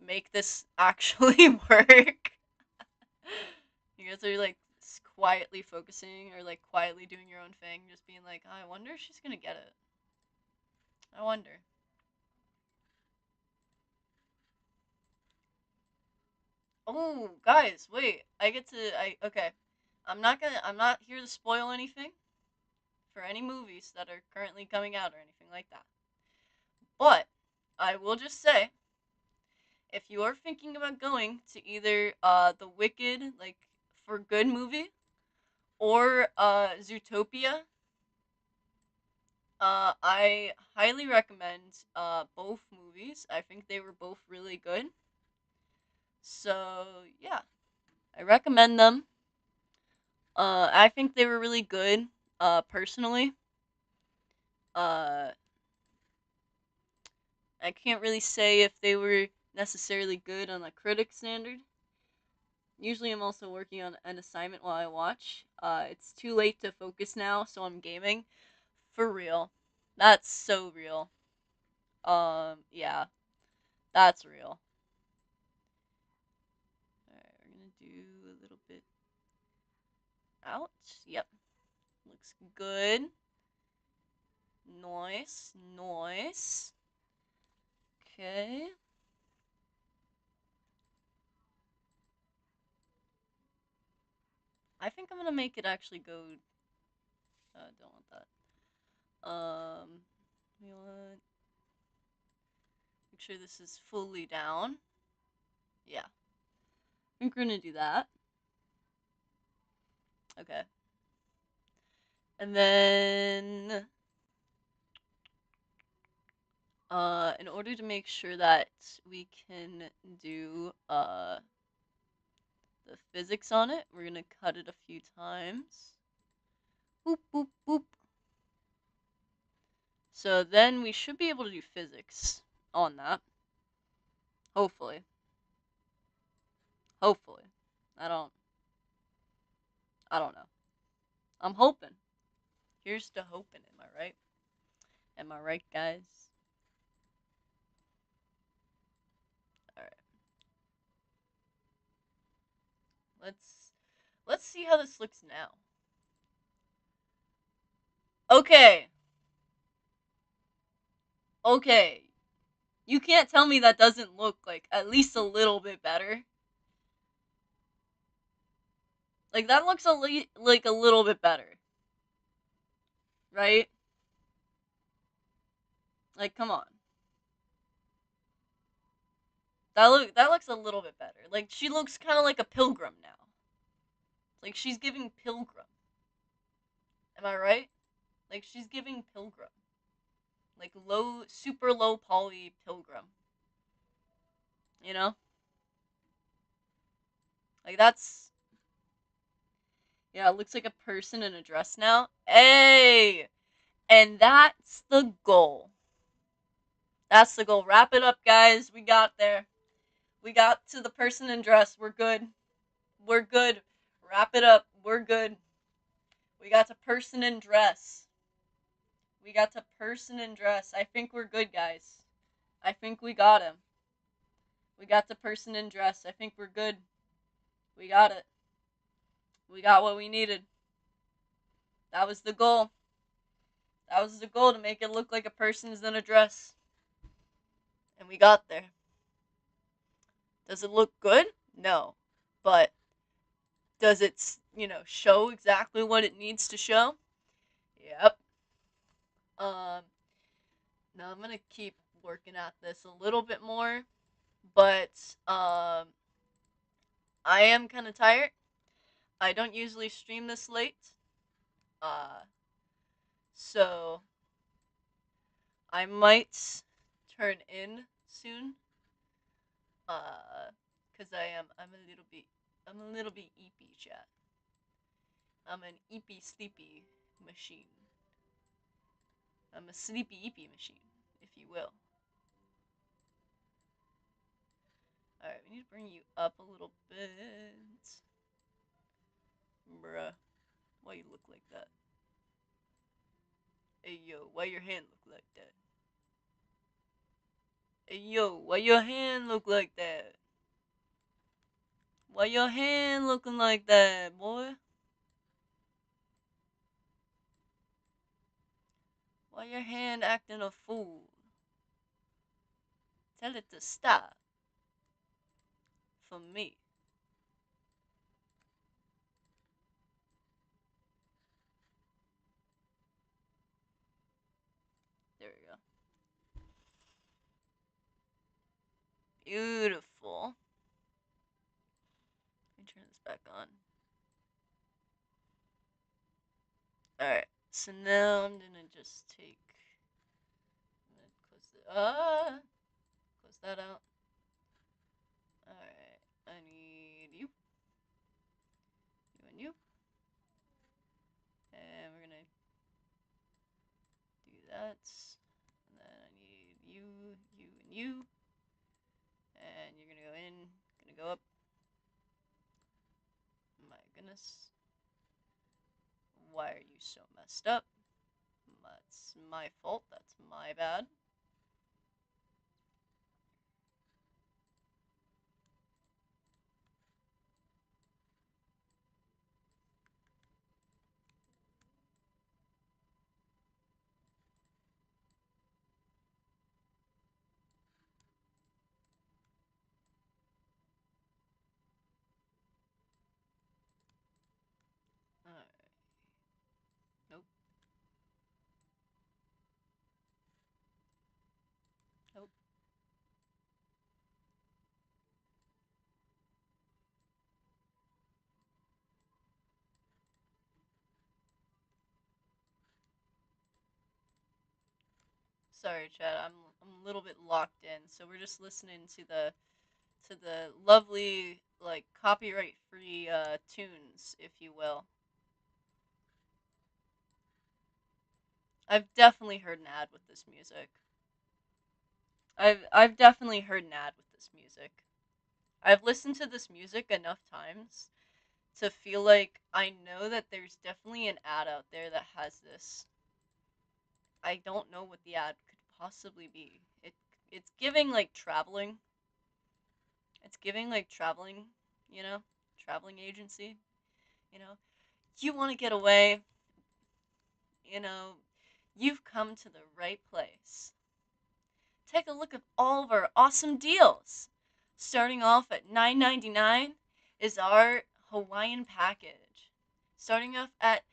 make this actually work. You guys are like quietly focusing or like quietly doing your own thing, just being like, oh, I wonder if she's gonna get it. I wonder. Oh, guys, wait. Okay. I'm not here to spoil anything for any movies that are currently coming out or anything like that. But I will just say, if you are thinking about going to either the Wicked like for good movie or Zootopia, I highly recommend both movies. I think they were both really good. So yeah, I recommend them. I think they were really good. Personally, uh, I can't really say if they were necessarily good on a critic standard. Usually, I'm also working on an assignment while I watch. It's too late to focus now, so I'm gaming. For real, that's so real. Yeah, that's real. Alright, we're gonna do a little bit out. Yep. Looks good. Nice. Nice. Okay. I think I'm gonna make it actually go... don't want that. Make sure this is fully down. Yeah. I think we're gonna do that. Okay. And then in order to make sure that we can do the physics on it, we're gonna cut it a few times. Boop boop boop. So then we should be able to do physics on that. Hopefully. Hopefully. I don't know. I'm hoping. Here's to hoping, am I right? Am I right, guys? Alright. Let's see how this looks now. Okay. Okay. You can't tell me that doesn't look like at least a little bit better. Like that looks like a little bit better. Right? Like come on. That looks a little bit better. Like she looks kind of like a pilgrim now. Like she's giving pilgrim. Am I right? Like she's giving pilgrim. Like super low poly pilgrim. You know? Like that's yeah, it looks like a person in a dress now. Hey! And that's the goal. That's the goal. Wrap it up, guys. We got there. We got to the person in dress. We're good. We're good. Wrap it up. We're good. We got to person in dress. We got to person in dress. I think we're good, guys. I think we got him. We got the person in dress. I think we're good. We got it. We got what we needed. That was the goal. That was the goal, to make it look like a person's in a dress. And we got there. Does it look good? No. But does it, show exactly what it needs to show? Yep. Now I'm gonna keep working at this a little bit more, but I am kind of tired. I don't usually stream this late, uh, so I might turn in soon, cause I'm a little bit eepy, chat. I'm an eepy sleepy machine. I'm a sleepy eepy machine, if you will. Alright, we need to bring you up a little bit. Bruh, why you look like that? Hey yo, why your hand look like that? Hey yo, why your hand look like that? Why your hand looking like that, boy? Why your hand acting a fool? Tell it to stop. For me. There we go. Beautiful. Let me turn this back on. Alright, so now I'm gonna just take... close that out. Alright, I need you. You and you. And we're gonna do that. And then I need you, you, and you. And you're gonna go in, gonna go up. My goodness. Why are you so messed up? That's my fault, that's my bad. Alright. Nope. Sorry, Chad. I'm a little bit locked in, so we're just listening to the lovely like copyright free tunes, if you will. I've definitely heard an ad with this music. I've definitely heard an ad with this music. I've listened to this music enough times to feel like I know that there's definitely an ad out there that has this. I don't know what the ad could possibly be. It's giving like traveling. It's giving like traveling, you know, traveling agency, you know. You want to get away, you know, you've come to the right place. Take a look at all of our awesome deals. Starting off at $9.99 is our Hawaiian package. Starting off at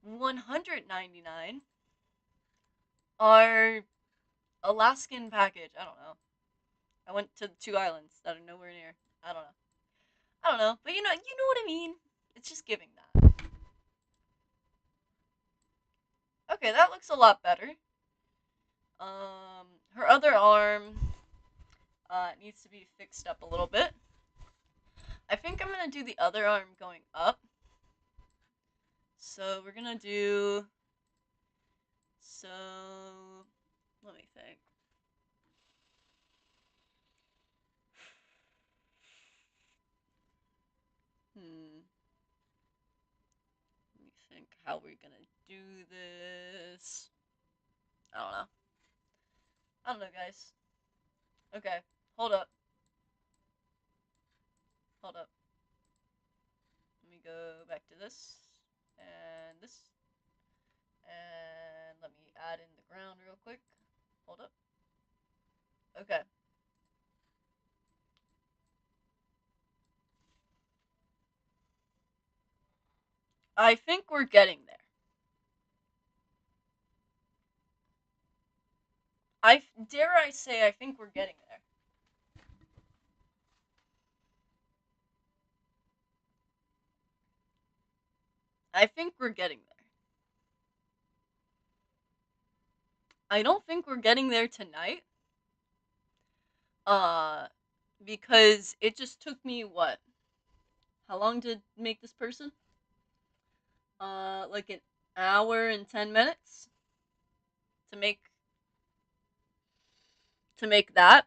$199, our Alaskan package. I don't know. I went to 2 islands that are nowhere near. I don't know. I don't know, but you know what I mean. It's just giving that. Okay, that looks a lot better. Her other arm needs to be fixed up a little bit. I think I'm gonna do the other arm going up. So we're gonna do. So let me think. Hmm. Let me think how we're gonna do this. I don't know. I don't know, guys. Okay, hold up. Hold up. Let me go back to this and this, and let me add in the ground real quick. Hold up. Okay. I think we're getting there. I dare I say I think we're getting there. I think we're getting there. I don't think we're getting there tonight. Uh, because it just took me what? How long to make this person? Like an hour and 10 minutes to make that.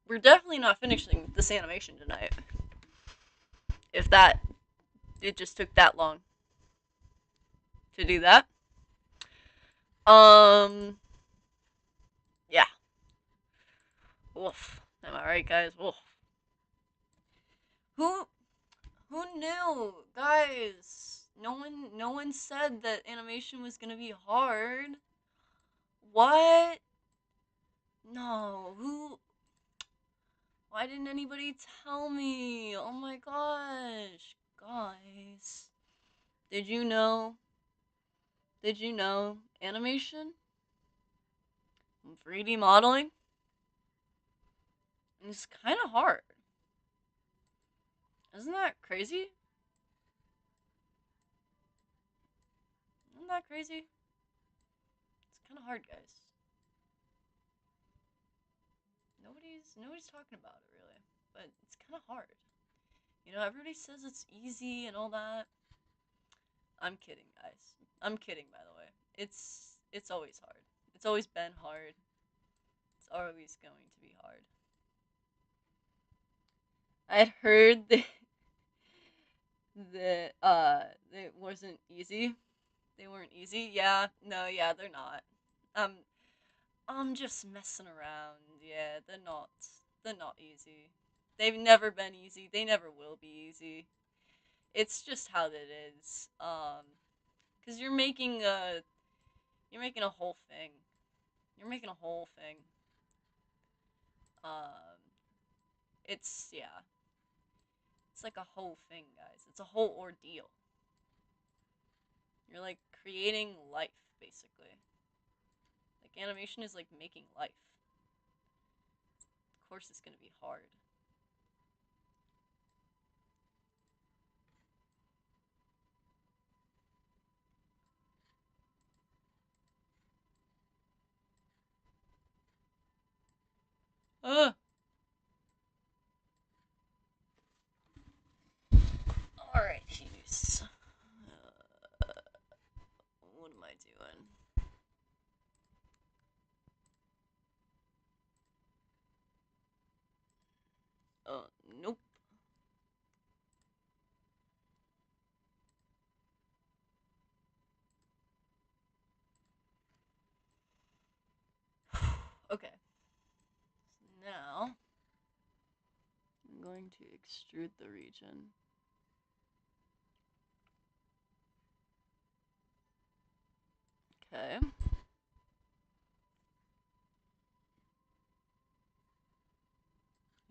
We're definitely not finishing this animation tonight. If that it just took that long to do that. Um, yeah. Woof. Am I right, guys? Woof. Who who knew, guys? No one said that animation was gonna be hard. What? No. Who? Why didn't anybody tell me? Oh my gosh, guys. Did you know? Did you know animation, 3D modeling is kind of hard? Isn't that crazy? Isn't that crazy? It's kind of hard, guys. Nobody's talking about it really, but it's kind of hard. Everybody says it's easy and all that. I'm kidding, guys. I'm kidding, by the way. It's always hard. It's always been hard. It's always going to be hard. I had heard that it wasn't easy. They weren't easy. Yeah, no, yeah, they're not. Um, I'm just messing around. Yeah, they're not. They're not easy. They've never been easy. They never will be easy. It's just how it is. Cause you're making a whole thing. You're making a whole thing. Um, yeah. It's like a whole thing, guys. It's a whole ordeal. You're like creating life, basically. Like animation is like making life. Of course, it's gonna be hard. Uh. Alright, jeez. What am I doing? Oh, nope. Okay. So now, I'm going to extrude the region. Okay. I'm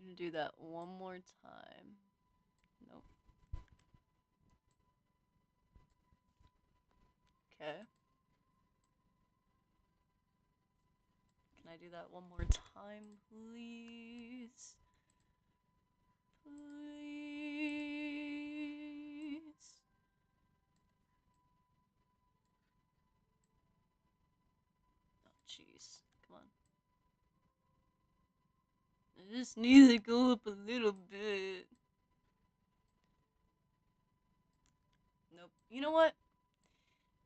gonna do that one more time. Nope. Okay. Can I do that one more time, please? Please. Oh, jeez. Come on. I just need to go up a little bit. Nope. You know what?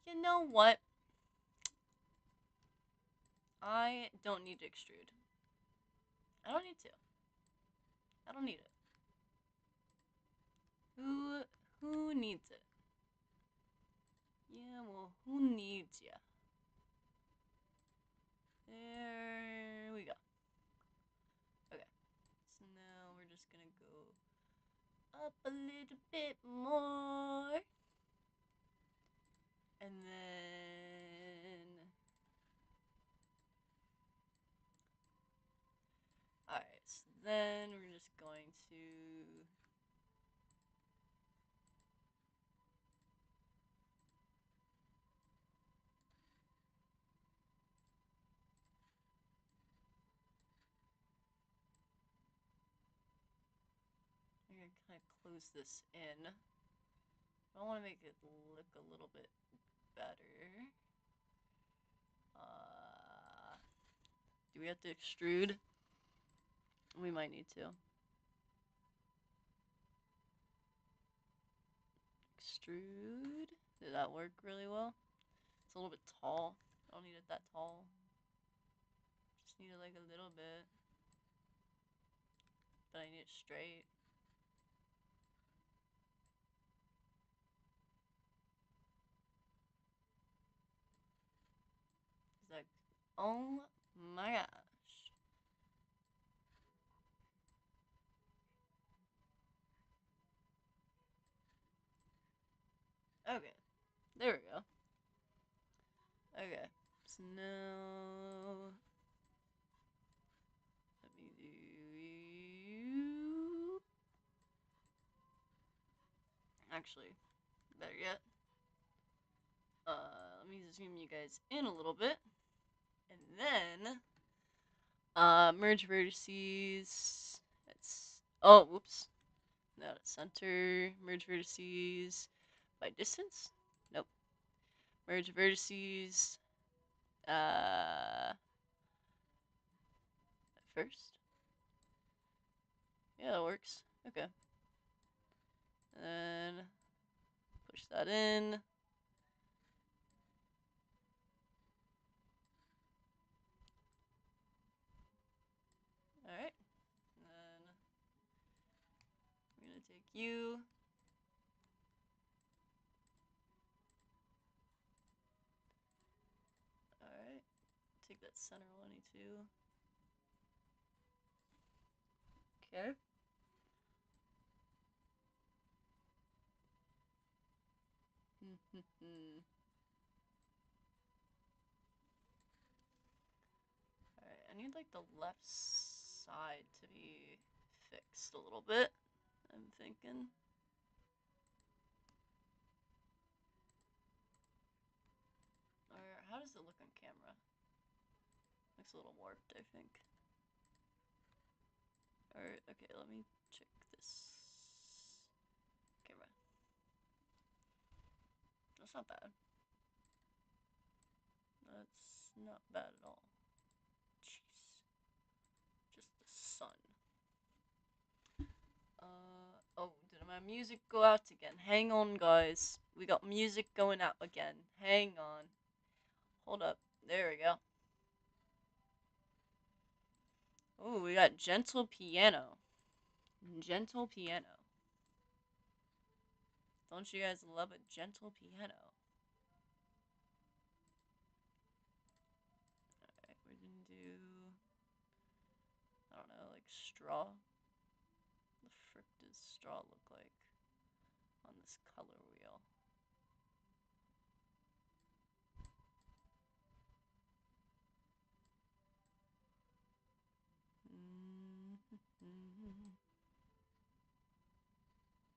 You know what? I don't need to extrude. I don't need to. I don't need it. Who needs it? Yeah, well, who needs ya? There we go. Okay. So now we're just gonna go up a little bit more. And then... Alright, so then we're just going to... I'm gonna kind of close this in. I want to make it look a little bit better. Do we have to extrude? We might need to. Extrude. Did that work really well? It's a little bit tall. I don't need it that tall. Just need it like a little bit. But I need it straight. It's like, oh my gosh. Okay, there we go. Okay, so now let me do you. Actually, better yet. Let me zoom you guys in a little bit, and then merge vertices. It's whoops. Not at center. Merge vertices by distance. Nope. Merge vertices. At first. Yeah, that works. Okay. And then push that in. Alright. And then we're gonna take you. Alright. Take that center one too. Okay. Alright, I need like the left side to be fixed a little bit, I'm thinking. Or how does it look on camera? Looks a little warped, I think. Alright, okay, let me check this camera. That's not bad. That's not bad at all. Jeez. Just the my music go out again? Hang on, guys. We got music going out again. Hang on. Hold up. There we go. Oh, we got gentle piano. Gentle piano. Don't you guys love a gentle piano? Alright, we're gonna do, I don't know, like straw. What the frick does straw look like on this color wheel?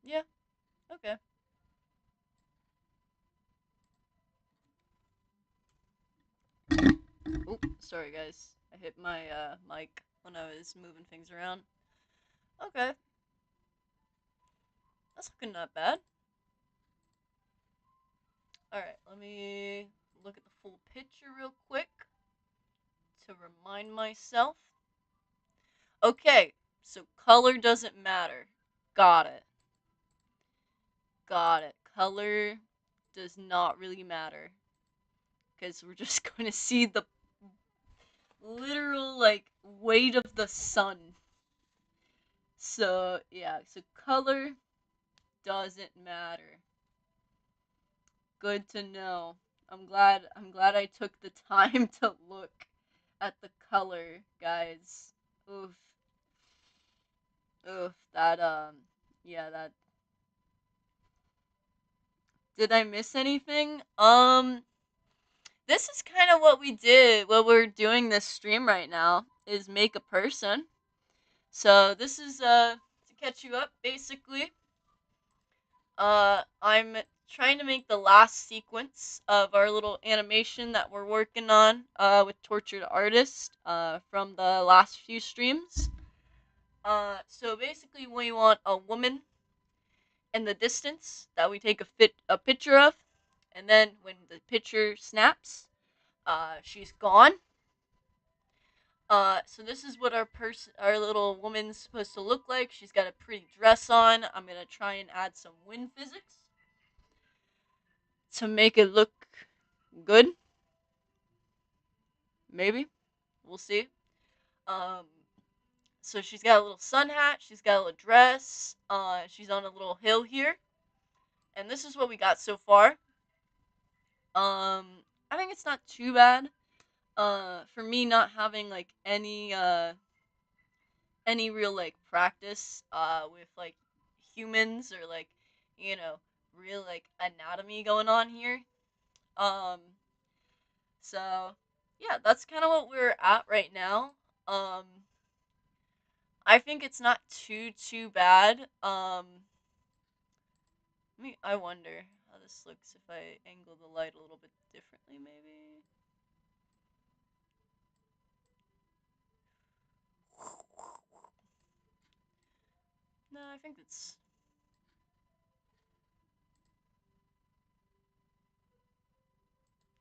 Yeah, okay. Oop, sorry guys. I hit my mic when I was moving things around. Okay. That's looking not bad. Alright, let me look at the full picture real quick to remind myself. Okay, so color doesn't matter. Got it. Got it. Color does not really matter. Because we're just going to see the literal, like, weight of the sun. So, yeah, so color doesn't matter. Good to know. I'm glad I took the time to look at the color, guys. Oof. Oof, that yeah, that did I miss anything? This is kind of what we did, what we're doing this stream right now is make a person. So, this is to catch you up basically. I'm trying to make the last sequence of our little animation that we're working on with Tourtured Artist from the last few streams. So basically we want a woman in the distance that we take a picture of, and then when the picture snaps, she's gone. So this is what our little woman's supposed to look like. She's got a pretty dress on. I'm gonna try and add some wind physics to make it look good. Maybe. We'll see. Um, so she's got a little sun hat, she's got a little dress, she's on a little hill here. And this is what we got so far. I think it's not too bad. For me not having like any real like practice with like humans or like, you know, real like anatomy going on here. Um so yeah, that's kind of what we're at right now. Um I think it's not too bad. I wonder how this looks if I angle the light a little bit differently maybe. No, I think it's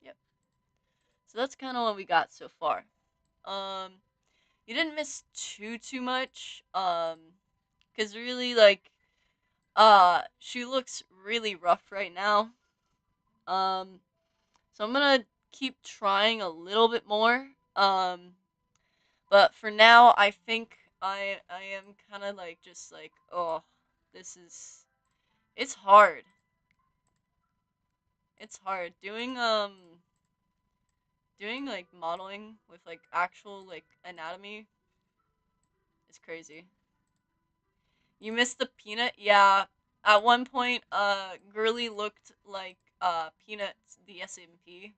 yep. So that's kind of what we got so far. Um you didn't miss too much. Cuz really like she looks really rough right now. Um so I'm going to keep trying a little bit more. But for now I think I am kind of like just like, oh, this is it's hard. It's hard doing like modeling with like actual like anatomy is crazy. You missed the peanut? Yeah. At one point, Girly looked like Peanut the SMP.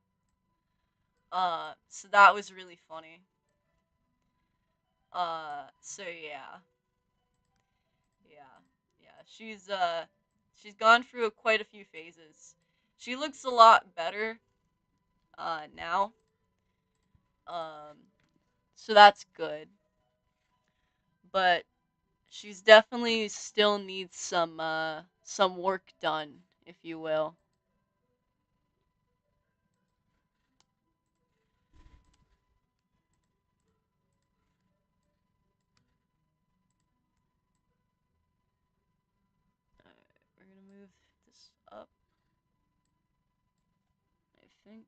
So that was really funny. So yeah, yeah, yeah. She's gone through quite a few phases. She looks a lot better now. Um, so that's good. But she's definitely still needs some work done, if you will. this up. I think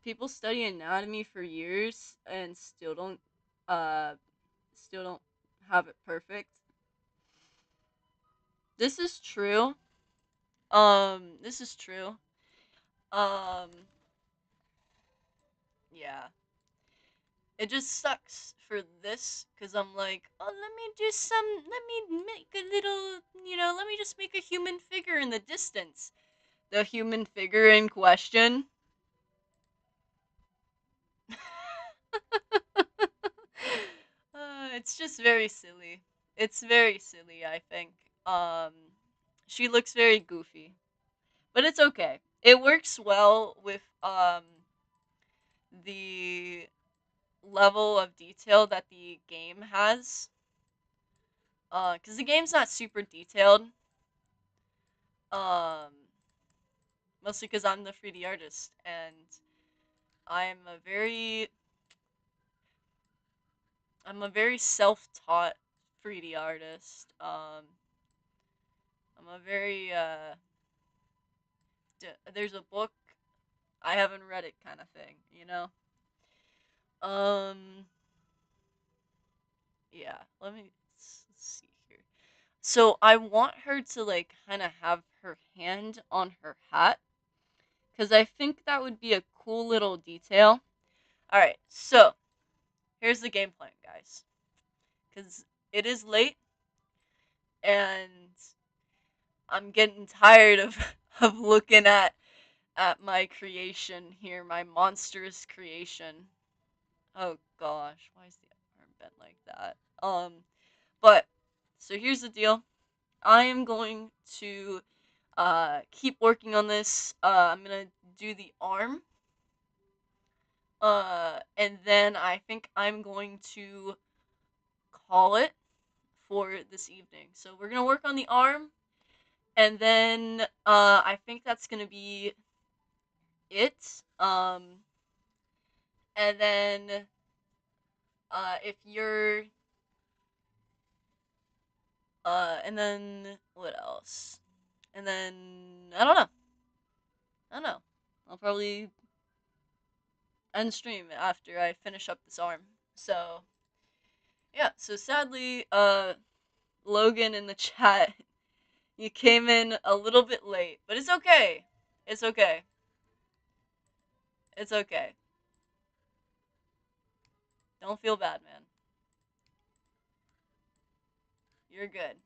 people study anatomy for years and uh still don't have it perfect. This is true. This is true. Um, yeah. It just sucks for this because I'm like, oh, let me make a little, let me just make a human figure in the distance. The human figure in question. It's just very silly. It's very silly, I think. Um, she looks very goofy, but it's okay. It works well with the level of detail that the game has. Because the game's not super detailed. Um, Mostly because I'm the 3D artist and I'm a very I'm a very self-taught 3D artist. I'm a very there's a book I haven't read it kind of thing, you know. Um, yeah. Let's see here. So I want her to like kind of have her hand on her hat because I think that would be a cool little detail. All right, so here's the game plan, guys. Because it is late and I'm getting tired of of looking at my creation here, my monstrous creation. Oh gosh, why is the arm bent like that? But so here's the deal. I am going to keep working on this. I'm gonna do the arm. And then I think I'm going to call it for this evening. So we're gonna work on the arm, and then I think that's gonna be it. And then if you're and then what else? And then I don't know. I don't know. I'll probably end stream after I finish up this arm. So yeah. So sadly, Logan in the chat, you came in a little bit late, but it's okay. It's okay. It's okay. Don't feel bad, man. You're good.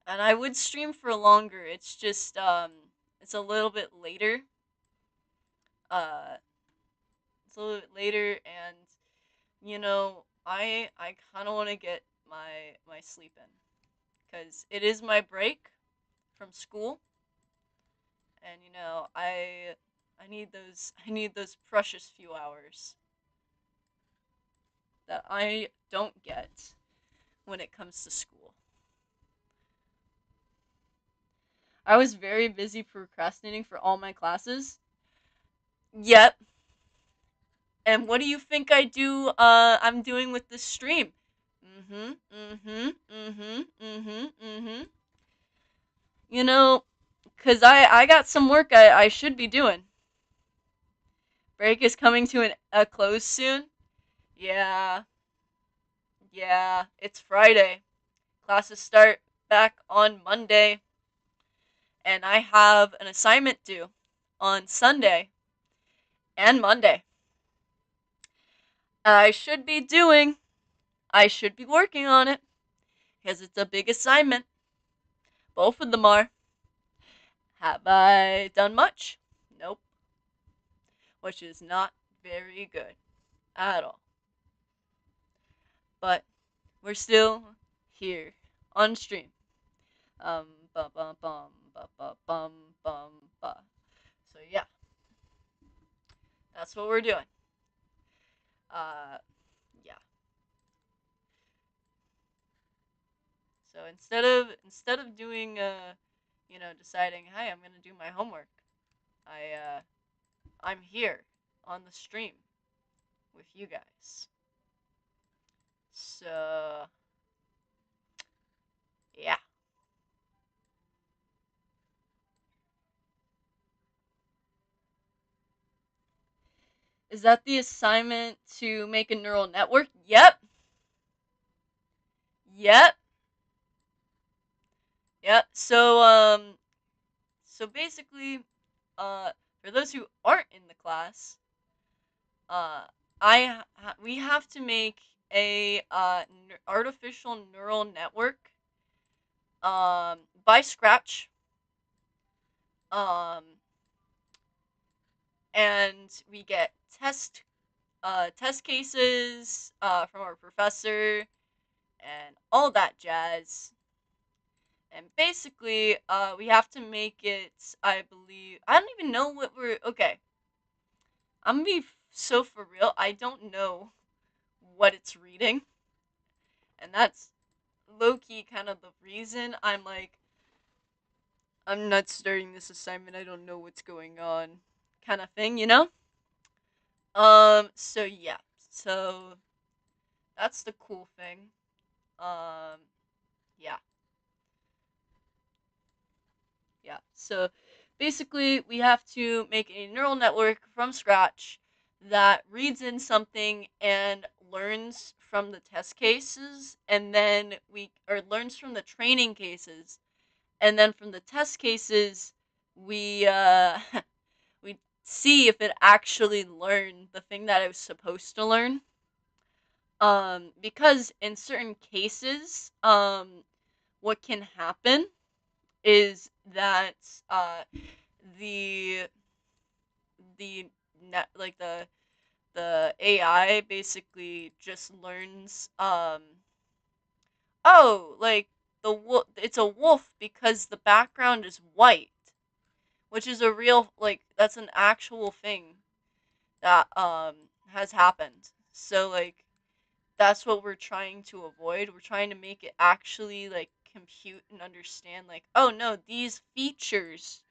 And I would stream for longer. It's just it's a little bit later. Uh it's a little bit later and I kind of want to get my sleep in cuz it is my break from school and I need those precious few hours that I don't get when it comes to school. I was very busy procrastinating for all my classes. Yep. And what do you think I'm doing with this stream? Mhm. Mhm. Mhm. Mhm. Mhm. You know, cuz I got some work I should be doing. Break is coming to a close soon. Yeah. Yeah, it's Friday. Classes start back on Monday and I have an assignment due on Sunday and Monday. I should be doing I should be working on it because it's a big assignment. Both of them are. Have I done much? Nope. Which is not very good at all. But we're still here on stream. Bum bum bum bum bum bum bum bum. So yeah, that's what we're doing. Uh, yeah. So instead of doing deciding, hey, I'm gonna do my homework, I'm here on the stream with you guys. So Is that the assignment to make a neural network? Yep. Yep. Yep. So basically, uh, for those who aren't in the class, uh, we have to make a artificial neural network, by Scratch, um, and we get test cases from our professor and all that jazz. And basically, we have to make it. I believe I don't even know what we're. Okay, I'm gonna be so for real. I don't know what it's reading, and that's low key kind of the reason I'm like, I'm not starting this assignment. I don't know what's going on, kind of thing, you know. So yeah, so that's the cool thing. Um, yeah, yeah. So basically, we have to make a neural network from scratch that reads in something and learns from the test cases, and then learns from the training cases, and then from the test cases, we we see if it actually learned the thing that it was supposed to learn. Because in certain cases, what can happen is that the the net like the AI basically just learns oh, like it's a wolf because the background is white, which is a real, like, that's an actual thing that has happened. So like that's what we're trying to avoid. We're trying to make it actually like compute and understand, like, oh no, these features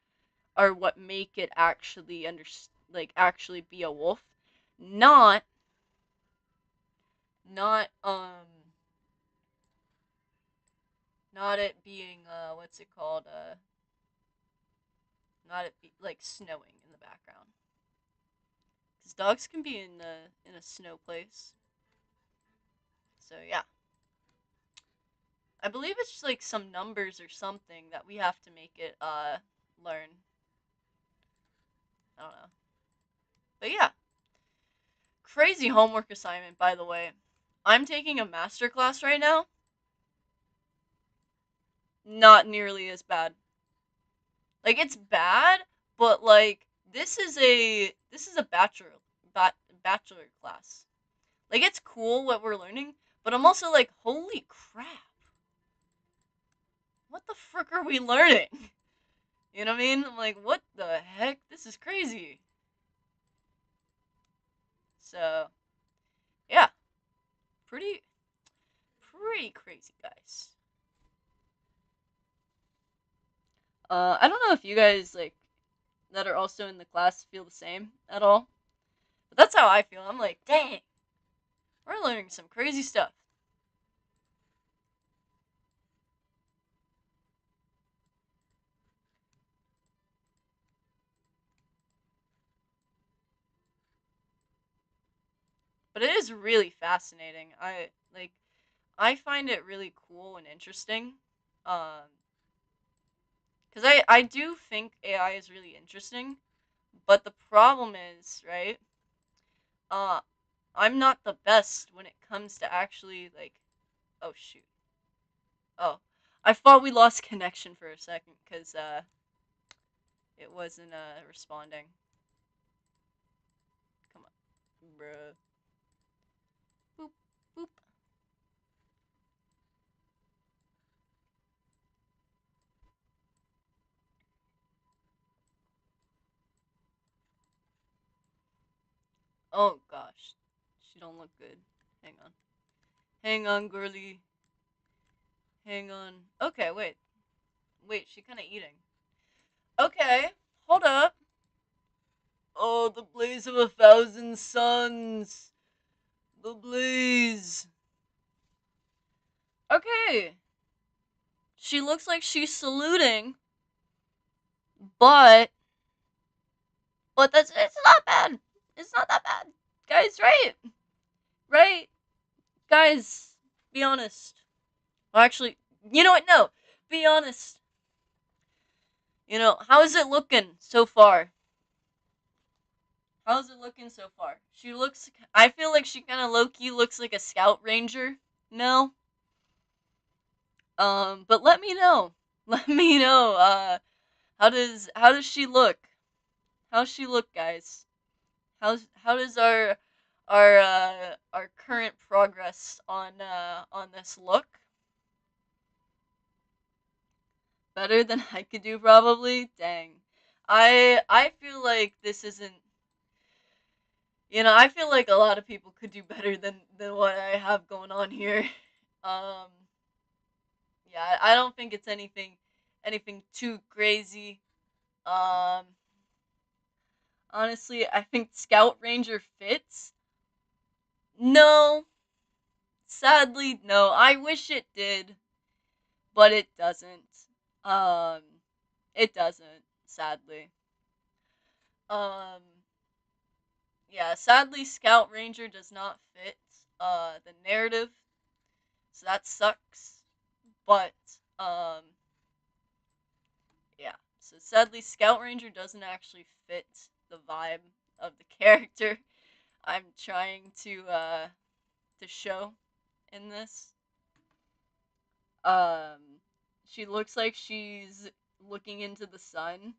are what make it actually actually be a wolf, not not not it being what's it called, not it be like snowing in the background, because dogs can be in a snow place. So yeah, I believe it's just like some numbers or something that we have to make it learn. I don't know, but yeah, crazy homework assignment, by the way. I'm taking a master class right now. Not nearly as bad. Like, it's bad, but like this is a bachelor class. Like, it's cool what we're learning, but I'm also like, holy crap. What the frick are we learning? You know what I mean? I'm like, what the heck? This is crazy. So, yeah, pretty pretty crazy, guys. I don't know if you guys like that are also in the class feel the same at all. But that's how I feel. I'm like, dang, we're learning some crazy stuff. But it is really fascinating. I find it really cool and interesting. Um cuz I do think AI is really interesting, but the problem is, right? Uh I'm not the best when it comes to actually like, oh shoot. Oh. I thought we lost connection for a second cuz it wasn't responding. Come on, bruh. Boop boop. Oh gosh. She don't look good. Hang on. Hang on, girly. Hang on. Okay, wait. Wait, she kind of eating. Okay, hold up. Oh, the blaze of 1,000 suns. The blaze. Okay. She looks like she's saluting, but it's not bad. It's not that bad. Guys, right? Right? Guys, be honest. Well, actually, you know what? No. Be honest. How is it looking so far? How's it looking so far? She looks. I feel like she kind of low key looks like a scout ranger. No. But let me know. Let me know. How does she look? How's she look, guys? How does our current progress on this look? Better than I could do, probably. Dang. I feel like this isn't. I feel like a lot of people could do better than what I have going on here. Um, yeah, I don't think it's anything too crazy. Um, honestly, I think Scout Ranger fits. No, sadly, no. I wish it did, but it doesn't. Um, it doesn't, sadly. Um, yeah, sadly, Scout Ranger does not fit the narrative, so that sucks. But um, yeah. So sadly, Scout Ranger doesn't actually fit the vibe of the character I'm trying to show in this. Um, she looks like she's looking into the sun.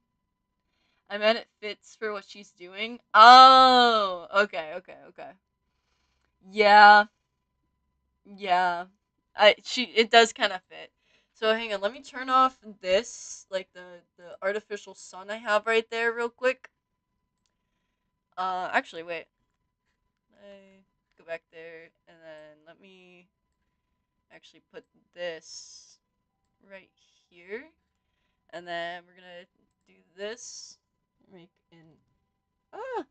I meant it fits for what she's doing. Oh, okay, okay, okay. Yeah, yeah. It does kind of fit. So hang on, let me turn off this, like the artificial sun I have right there, real quick. Actually, wait. I go back there, and then let me actually put this right here, and then we're gonna do this. Make an ah.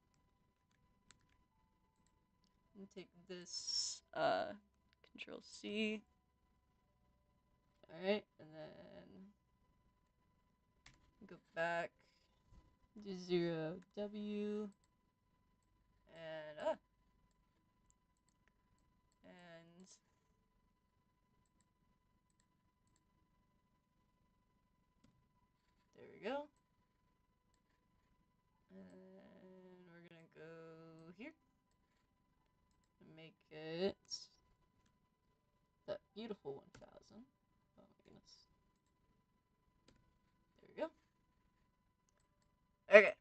And take this. Control C. All right, and then go back. Do 0W and and there we go. And we're gonna go here and make it that beautiful 1000. Oh my goodness. There we go. Okay.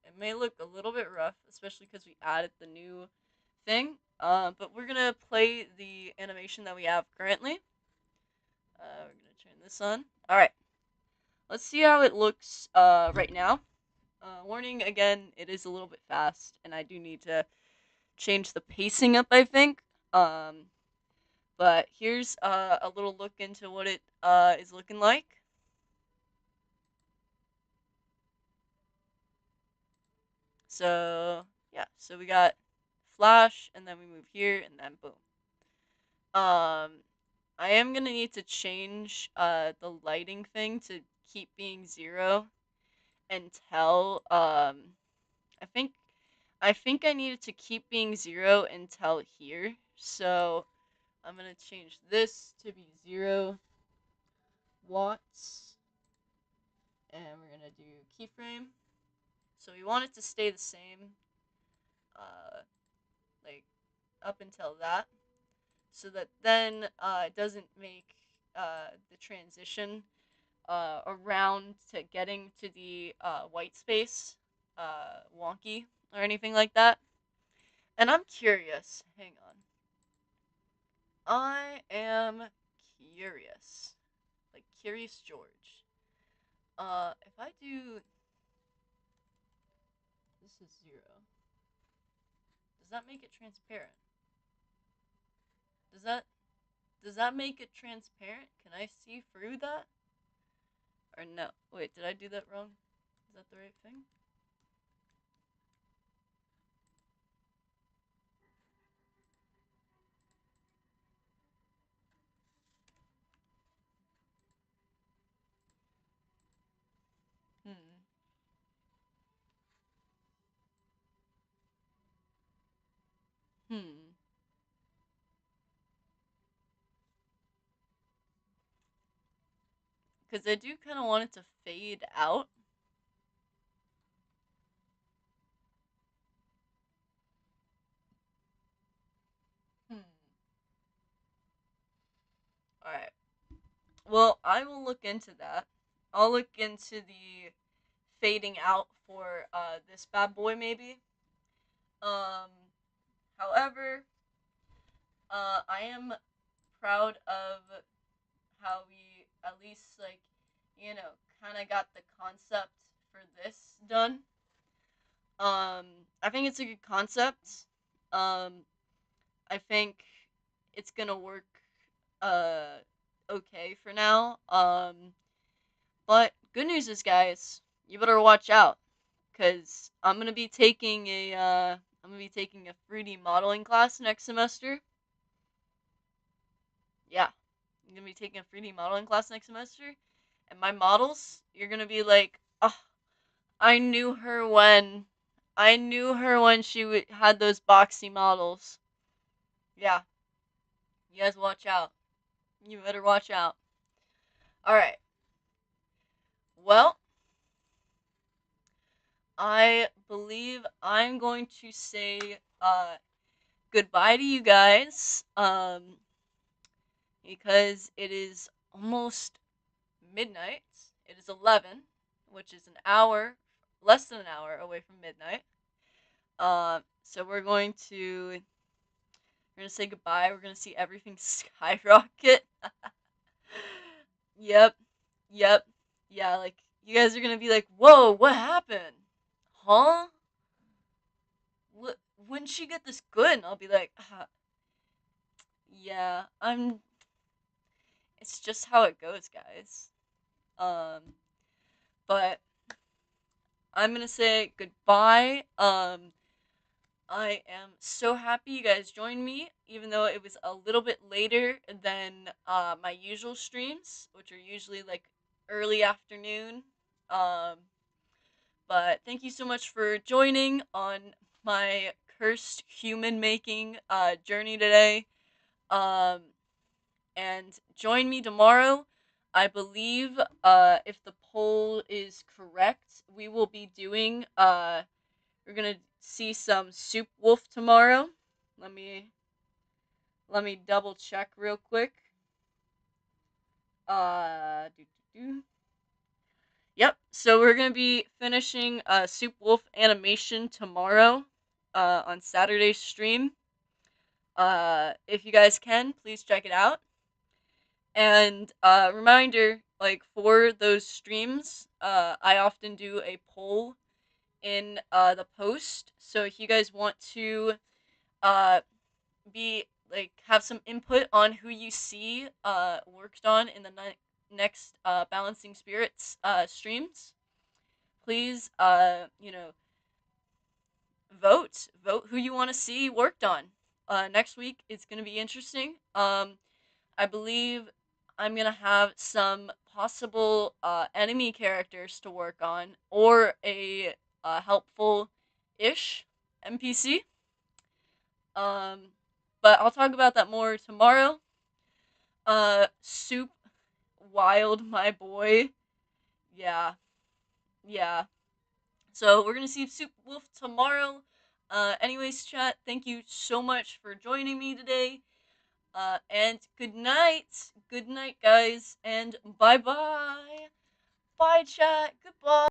It may look a little bit rough, especially because we added the new thing. But we're gonna play the animation that we have currently. We're gonna turn this on. All right. Let's see how it looks right now. Warning again, it is a little bit fast, and I do need to change the pacing up, I think. Um, but here's a little look into what it is looking like. So yeah, so we got flash, and then we move here, and then boom. I am gonna need to change the lighting thing to keep being 0 until I think I needed to keep being 0 until here. So I'm gonna change this to be 0 watts, and we're gonna do keyframe. So we want it to stay the same, uh, like up until that, so that then it doesn't make the transition around to getting to the white space wonky or anything like that. And I'm curious. Hang on. I am curious. Like Curious George. If I do this is 0. Does that make it transparent? Does that does that make it transparent? Can I see through that? Or no? Wait, did I do that wrong? Is that the right thing? Hmm. because I do kind of want it to fade out. Hmm. All right. Well, I will look into that. I'll look into the fading out for this bad boy maybe. Um, however, I am proud of how we at least like, you know, kind of got the concept for this done. I think it's a good concept. Um, I think it's gonna work uh okay for now. But good news is, guys, you better watch out, cause I'm gonna be taking a 3D modeling class next semester. Yeah, I'm gonna be taking a 3D modeling class next semester, and my models, you're gonna be like, oh, I knew her when, she had those boxy models. Yeah, you guys watch out. You better watch out. All right. Well, I believe I'm going to say goodbye to you guys because it is almost midnight. It is 11, which is an hour, less than an hour away from midnight. So we're gonna say goodbye. We're gonna see everything skyrocket. Yep, yep, yeah. Like you guys are gonna be like, "Whoa, what happened? Huh? When she get this good?" And I'll be like, "Yeah, I'm. It's just how it goes, guys." Um, but I'm gonna say goodbye. I am so happy you guys joined me, even though it was a little bit later than my usual streams, which are usually like early afternoon. Um, but thank you so much for joining on my cursed human making journey today. Um, and join me tomorrow. I believe if the poll is correct, we will be doing we're gonna see some Soup Wolf tomorrow. Let me double check real quick. Do, do, do. Yep. So we're gonna be finishing Soup Wolf animation tomorrow, on Saturday's stream. If you guys can, please check it out. And reminder, like for those streams, I often do a poll in the post. So if you guys want to uh be like have some input on who you see worked on in the next Balancing Spirits streams, please vote who you want to see worked on. Next week it's going to be interesting. I believe I'm going to have some possible enemy characters to work on, or a helpful ish NPC. um but I'll talk about that more tomorrow. Soup Wild, my boy. Yeah, yeah. So we're gonna see Soup Wolf tomorrow. Anyways, chat, thank you so much for joining me today. And good night. Good night, guys. And bye bye. Bye, chat. Goodbye.